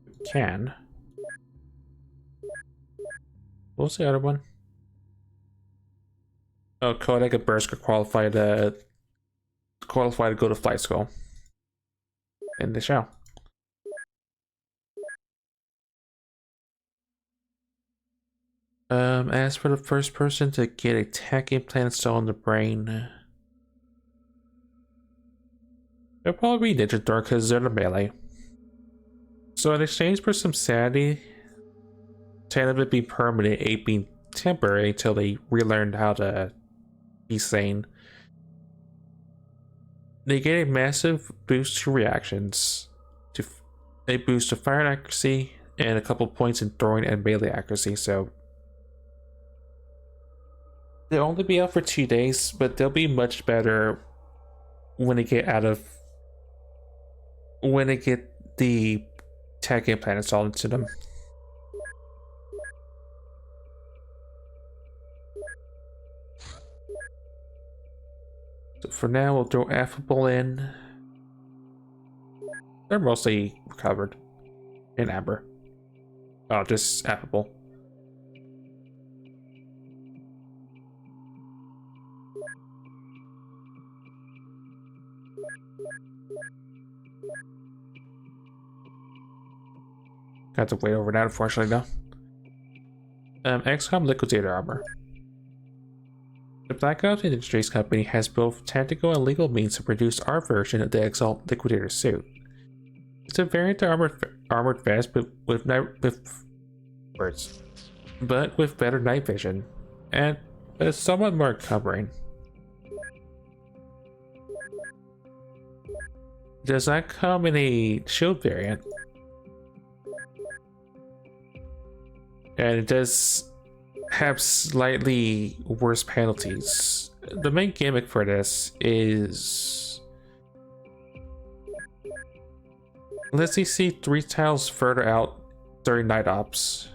We can. What was the other one? Oh, Kodak and Bursk are qualified to go to flight school. And they shall. As for the first person to get a tech implant installed in the brain, they'll probably be Ninja Door because they're the melee. So in exchange for some sanity, 10 of it be permanent, 8 being temporary until they relearn how to be sane. They get a massive boost to reactions, a boost to fire accuracy, and a couple points in throwing and melee accuracy, so they'll only be out for 2 days, but they'll be much better when they get the tech implant installed into them. So for now, we'll throw Affable in. They're mostly recovered in Amber. Oh, just Affable. Got to wait over that, unfortunately, though. XCOM Liquidator Armor. The Black Ops Industries company has both technical and legal means to produce our version of the Exalt Liquidator suit. It's a variant armored vest, but with better night vision, and it's somewhat more covering. Does that come in a shield variant? And it does have slightly worse penalties. The main gimmick for this is lets you see 3 tiles further out during night ops.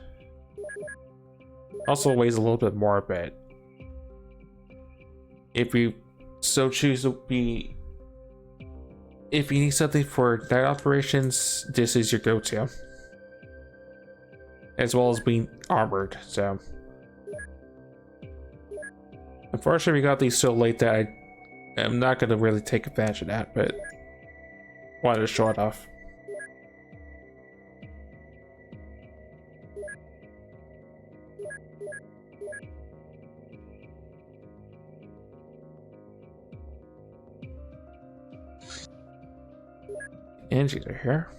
Also weighs a little bit more, but if you so choose to be, if you need something for night operations, this is your go-to. As well as being armored, so. Unfortunately, we got these so late that I am not going to really take advantage of that, but wanted to show it off. Angie's are here.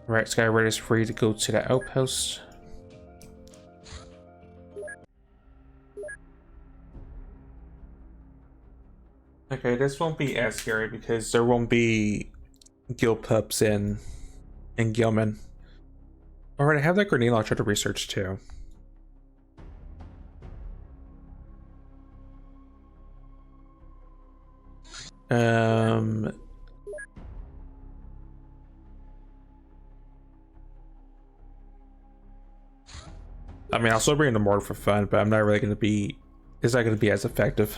Right, Skyward is free to go to the outpost. Okay, this won't be as scary because there won't be guild pups and Gilman. Alright, I have that grenade launcher to research too. I mean, I'll still bring the mortar for fun, but I'm not really going to be. It's not going to be as effective.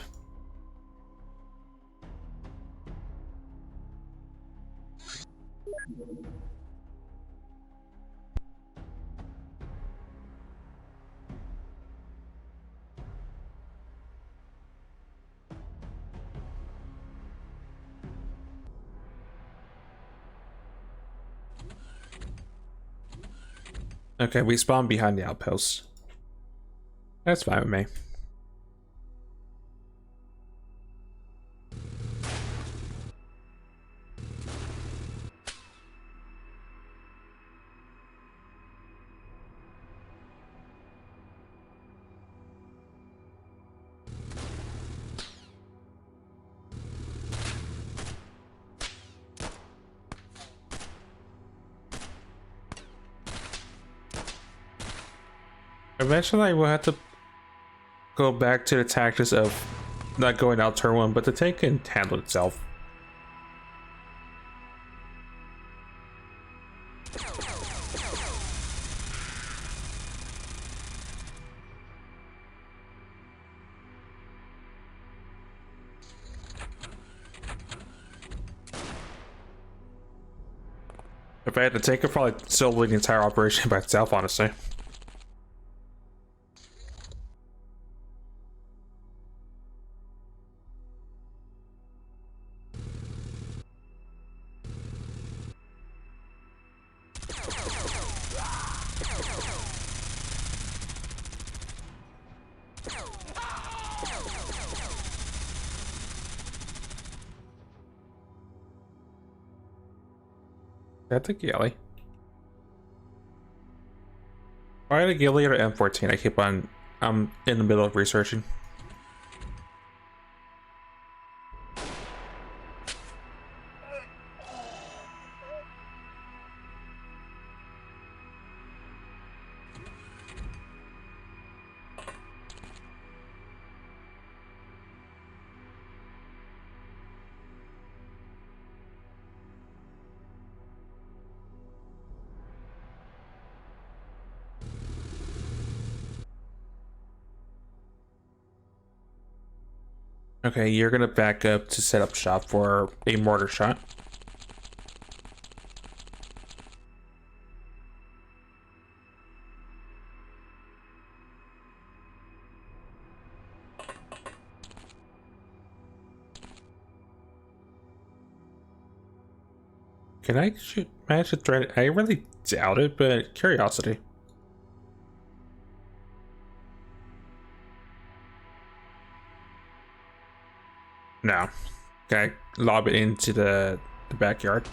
Okay, we spawn behind the outpost. That's fine with me. Eventually, I will have to go back to the tactics of not going out turn 1, but the tank can handle itself. If I had to take it, probably still lead the entire operation by itself, honestly. That's a ghillie. Why the ghillie or M14? I keep on. I'm in the middle of researching. Okay, you're gonna back up to set up shop for a mortar shot. Can I manage to thread? I really doubt it, but curiosity. No. Okay, lob it into the backyard.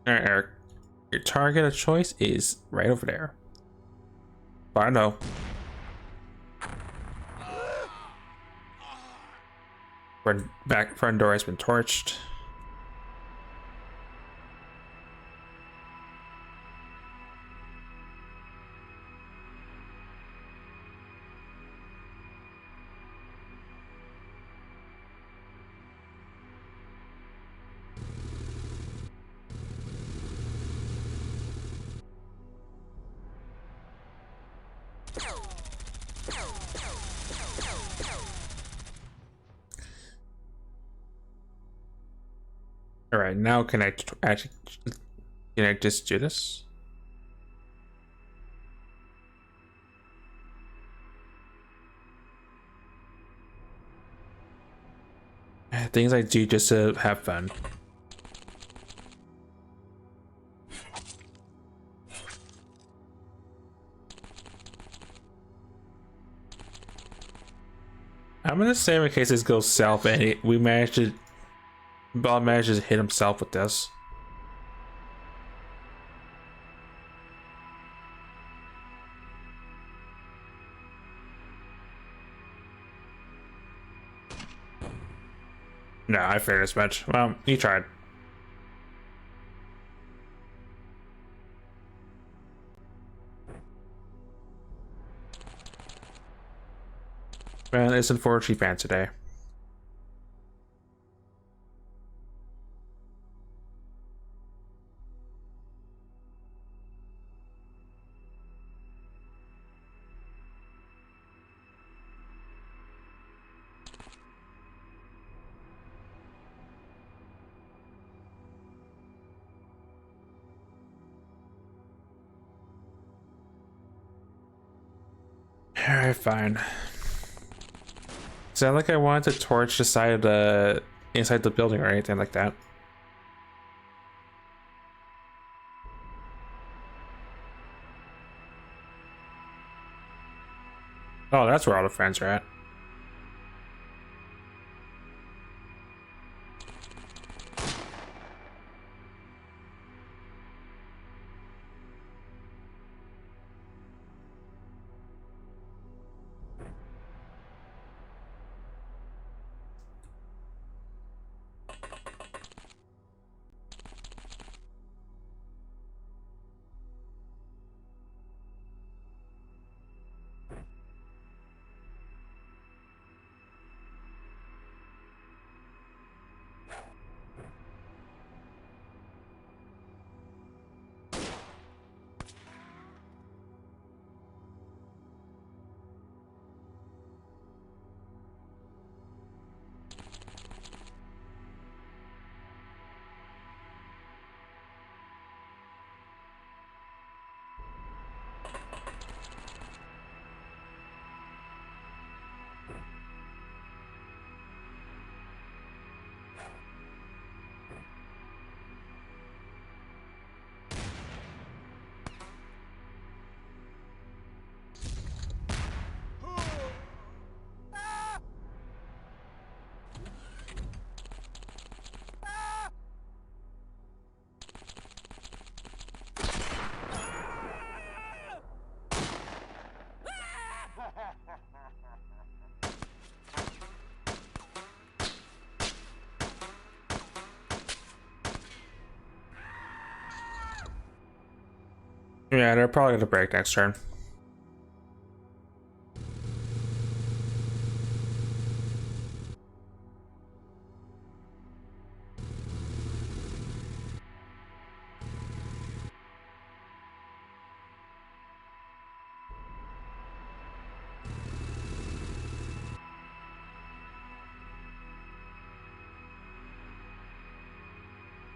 All right, Eric. Your target of choice is right over there. But I know. Front door has been torched. All right, now can I actually just do this? Things I do just to have fun. I'm gonna say in case this goes south and we manage to, Bob manages to hit himself with this. No, I figured as much. Well, he tried. Man, it's unfortunately banned today. Alright, fine. It's not like I wanted to torch the side of the inside the building or anything like that. Oh, that's where all the friends are at. Yeah, they're probably gonna break next turn.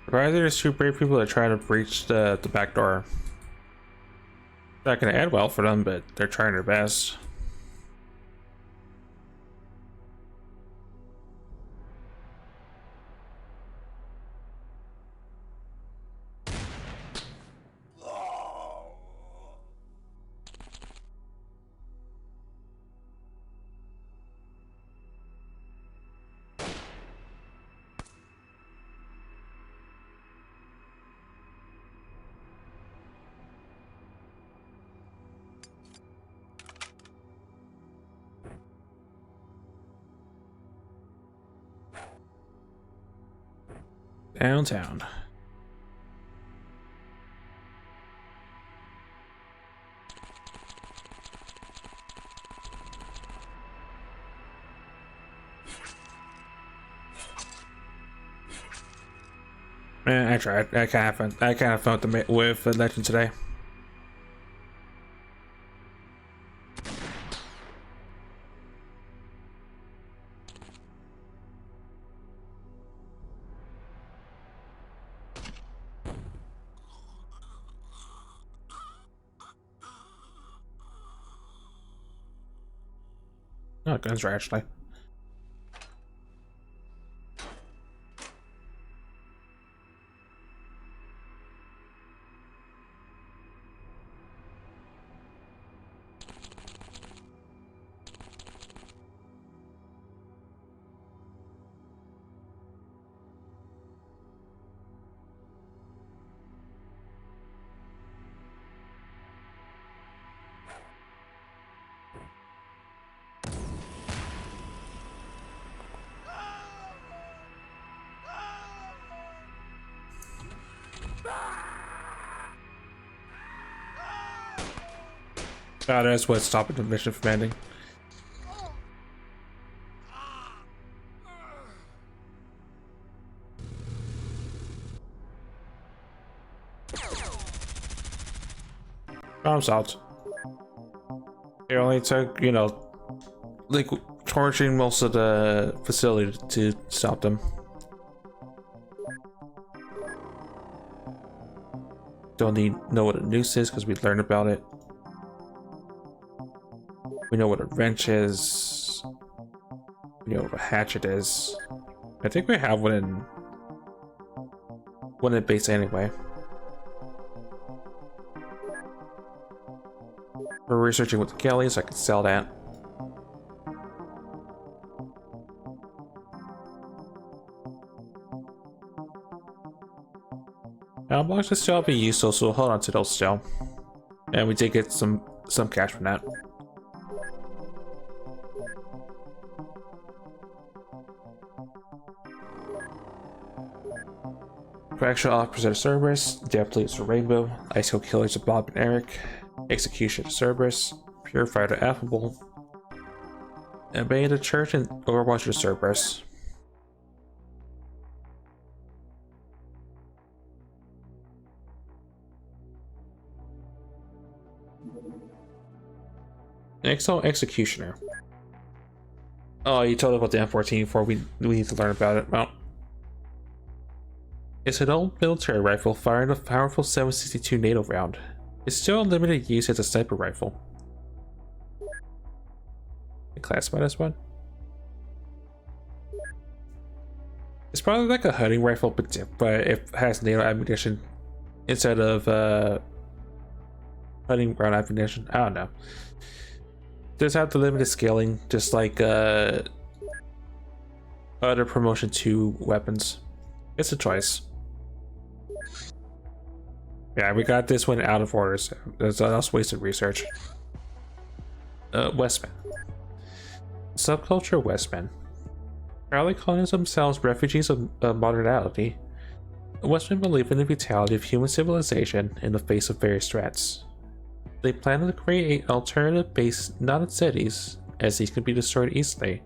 Surprised there's two brave people that try to breach the back door. Not gonna end well for them, but they're trying their best. downtown. Man, I tried. I kind of felt the with the legend today. Oh, guns are actually. Oh, that's what's stopping the mission from ending. Problem solved. It only took, you know, like torching most of the facility to stop them. Don't need know what a noose is because we learned about it. We know what a wrench is. We know what a hatchet is. I think we have one in base anyway. We're researching with the Kelly, so I can sell that. Blocks will still be useful, so we'll hold on to those still. And we did get some cash from that. Correctional Officer Cerberus, Death Leads for Rainbow, Icicle Killers of Bob and Eric, Execution of Cerberus, Purifier to Affable, Obey the Church, and Overwatch of Cerberus. Exo Executioner. Oh, you told us about the M14 before we need to learn about it. Well, it's an old military rifle firing a powerful 7.62 NATO round. It's still in limited use as a sniper rifle. Classify this one. It's probably like a hunting rifle, but it has NATO ammunition instead of hunting round ammunition. I don't know. Does have the limited scaling, just like other promotion 2 weapons. It's a choice. Yeah, we got this one out of order, so that's wasted research. Westmen. Subculture Westmen. Proudly calling themselves refugees of modernity, Westmen believe in the vitality of human civilization in the face of various threats. They plan to create an alternative base not in cities, as these can be destroyed easily,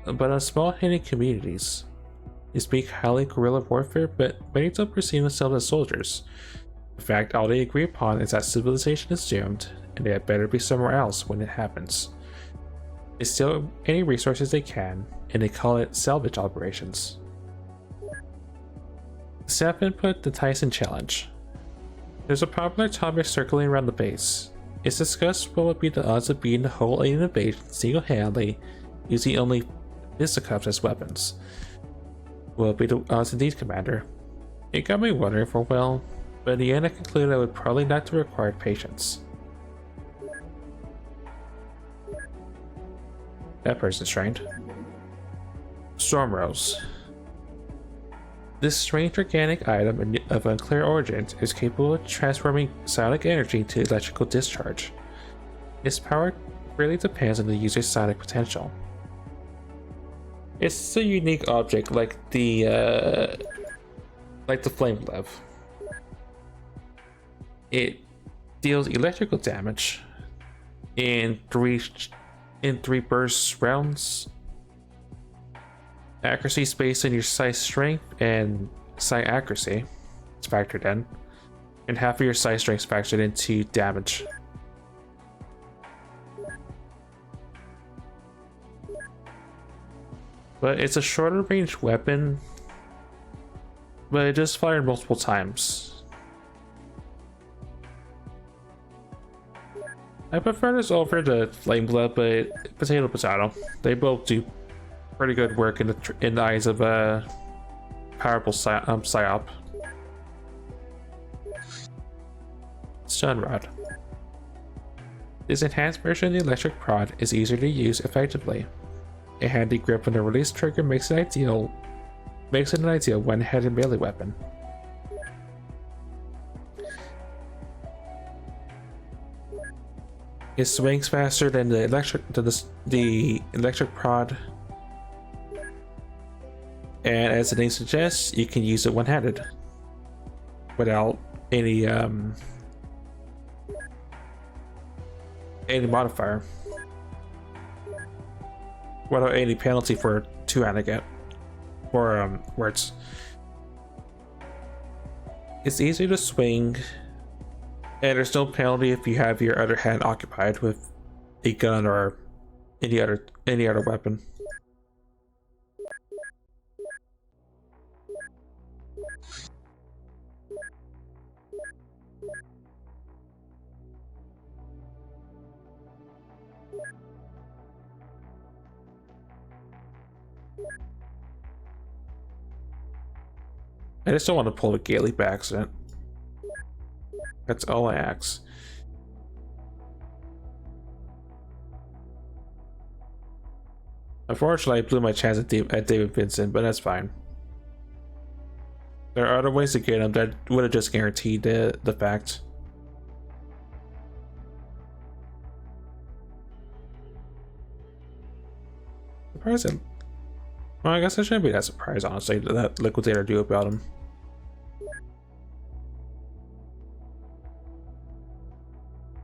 but in small hidden communities. They speak highly guerrilla warfare, but many don't perceive themselves as soldiers. In fact, all they agree upon is that civilization is doomed, and they had better be somewhere else when it happens. They steal any resources they can, and they call it salvage operations. Staff input: the Tyson Challenge. There's a popular topic circling around the base. It's discussed what would be the odds of beating the whole alien invasion single-handedly, using only fisticuffs as weapons. What would be the odds indeed, Commander? It got me wondering for a while, but in the end I concluded I would probably not the required patience. That person's trained. Storm Rose. This strange organic item of unclear origin is capable of transforming psionic energy to electrical discharge. Its power really depends on the user's psionic potential. It's a unique object like the like the Flame Glove. It deals electrical damage in three burst rounds. Accuracy is based on your sight strength and sight accuracy. It's factored in, and half of your sight strength is factored into damage. But it's a shorter range weapon, but it just fired multiple times. I prefer this over the Flame Glove, but potato. They both do pretty good work in the eyes of a powerful psyop. Stun Rod. This enhanced version of the electric prod is easier to use effectively. A handy grip on the release trigger makes it an ideal one-handed melee weapon. It swings faster than the electric prod, and as the name suggests, you can use it one-handed without any modifier, without any penalty for two-handed or words. It's easy to swing, and there's no penalty if you have your other hand occupied with a gun or any other weapon. I just don't want to pull a Gaily by accident. That's all I ask. Unfortunately, I blew my chance at David Vincent, but that's fine. There are other ways to get him that would have just guaranteed the fact. Surprising. Well, I guess I shouldn't be that surprised, honestly, that Liquidator do about him.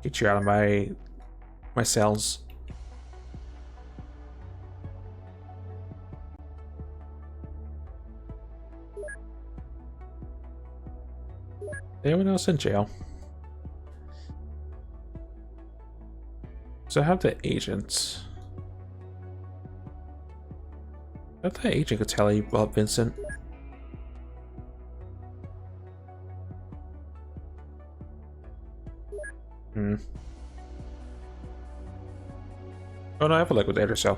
Get you out of my cells. Anyone else in jail? So I have the agent. I thought the agent could tell you about Vincent. Oh no, I have a Liquidator cell.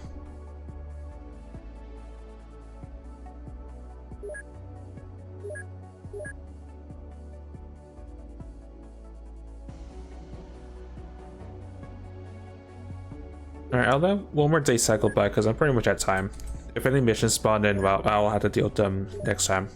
Alright, I'll let one more day cycle by because I'm pretty much at time. If any missions spawn in, well, I'll have to deal with them next time.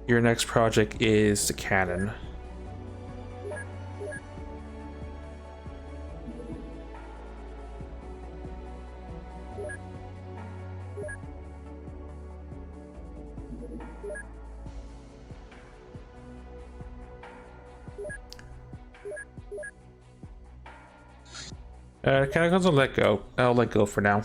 Your next project is the cannon. Catacombs will let go. I'll let go for now.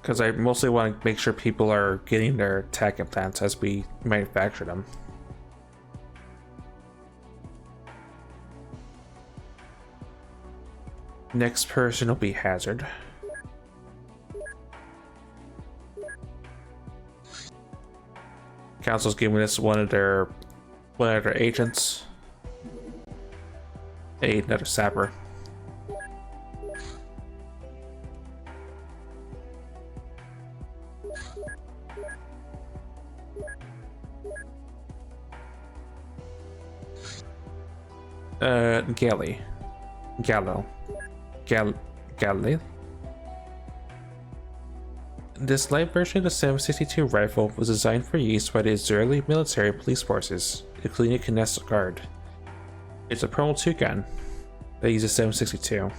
Because I mostly want to make sure people are getting their tech implants as we manufacture them. Next person will be Hazard. Council's giving us one of their agents. Hey, another sapper. Gallo. Galil. This light version of the 762 rifle was designed for use by the Israeli military police forces, including the Knesset Guard. It's a Promo 2 gun that uses 762.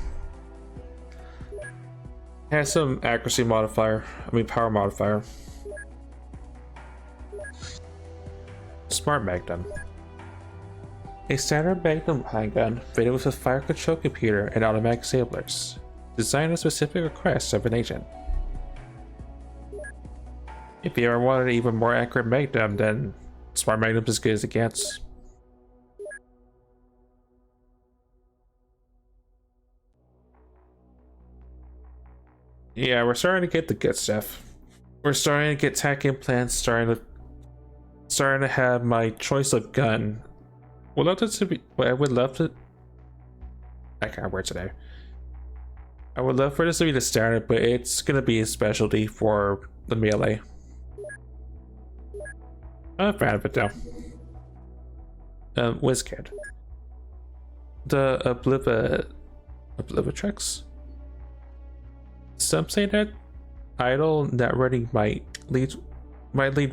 It has some accuracy modifier, power modifier. Smart Magnum. A standard Magnum handgun fitted with a fire control computer and automatic disablers, designed at specific requests of an agent. If you ever wanted an even more accurate Magnum, then Smart Magnum's as good as it gets. Yeah, we're starting to get the good stuff. We're starting to get tech implants, starting to have my choice of gun. I would love to. I can't word today. I would love for this to be the standard, but it's gonna be a specialty for the melee. I'm a fan of it though. WizKid. The Oblivitrix. Some say that idle net running might lead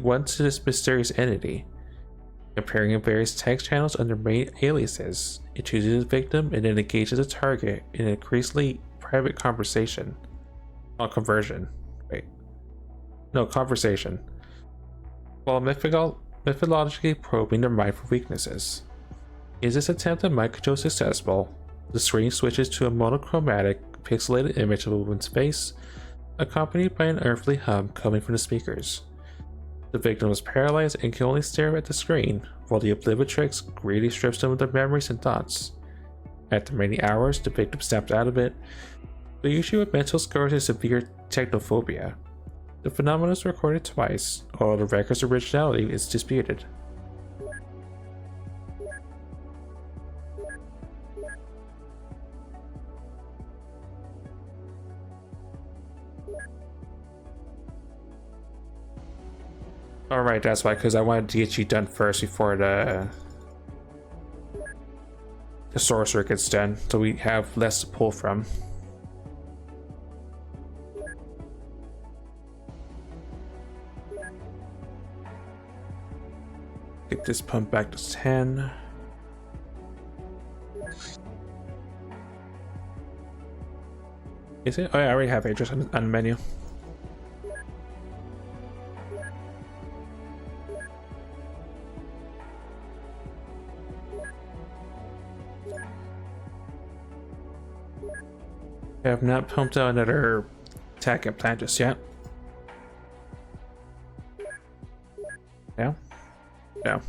one to this mysterious entity. Appearing in various text channels under main aliases, it chooses a victim and then engages a target in an increasingly private conversation. Conversation. While mythologically probing their mind for weaknesses. Is this attempt at mind control successful? The screen switches to a monochromatic, pixelated image of a woman's face, accompanied by an earthly hum coming from the speakers. The victim is paralyzed and can only stare at the screen, while the Oblivitrix greedily strips them of their memories and thoughts. After many hours, the victim snaps out of it, but usually with mental scars and severe technophobia. The phenomenon is recorded twice, although the record's originality is disputed. Alright, that's why, because I wanted to get you done first before the sorcerer gets done, so we have less to pull from. Get this pump back to 10. Is it? Oh yeah, I already have Aegis on the menu. I have not pumped out another attack implant just yet. No? No.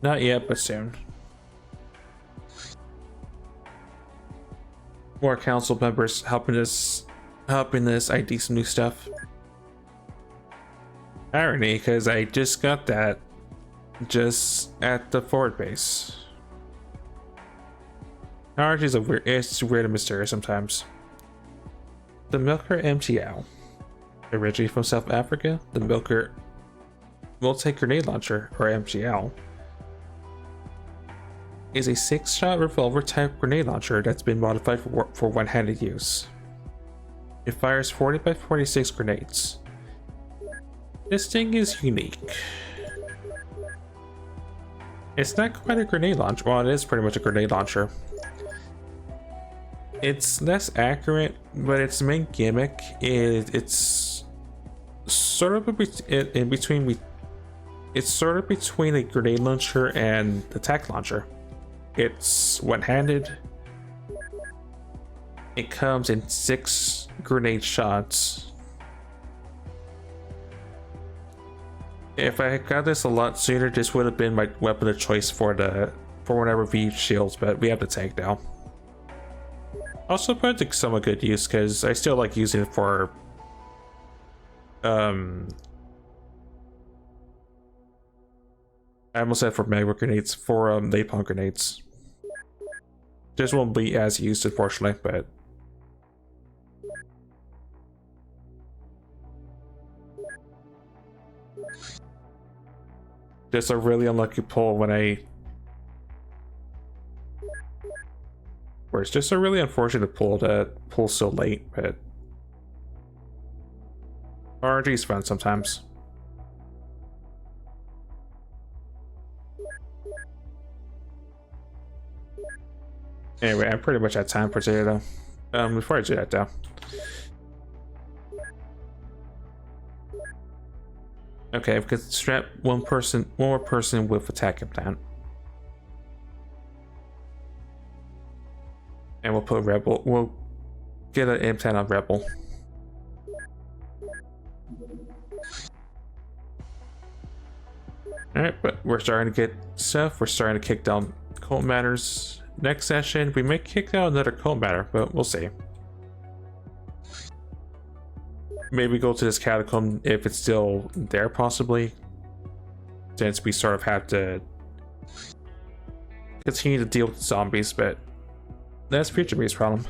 Not yet, but soon. More council members helping us ID some new stuff. Irony, because I just got that just at the forward base. Orange is it's weird and mysterious sometimes. The Milker MGL. Originally from South Africa, the Milker Multi-Grenade Launcher, or MGL, is a 6-shot revolver type grenade launcher that's been modified for one-handed use. It fires 40 by 46 grenades. This thing is unique. It's not quite a grenade launcher. Well, it is pretty much a grenade launcher. It's less accurate, but its main gimmick is it's sort of in between. It's sort of between a grenade launcher and the tech launcher. It's one-handed. It comes in 6 grenade shots. If I had got this a lot sooner, this would have been my weapon of choice for whenever we use shields, but we have the tank now. Also put it to somewhat good use because I still like using it for I almost said for magma grenades, for napalm grenades. This won't be as used, unfortunately, but just a really unlucky pull when I it's just a really unfortunate pull to pull so late, but RNG is fun sometimes. Anyway, I'm pretty much at time for today though. Before I do that though. Okay, we could strap one more person with attack implant. And we'll put Rebel. We'll get an implant on Rebel. Alright, but we're starting to get stuff. We're starting to kick down Cult Matters. Next session, we may kick down another Cult Matter, but we'll see. Maybe go to this catacomb if it's still there, possibly. Since we sort of have to continue to deal with zombies, but that's Future Beast's problem.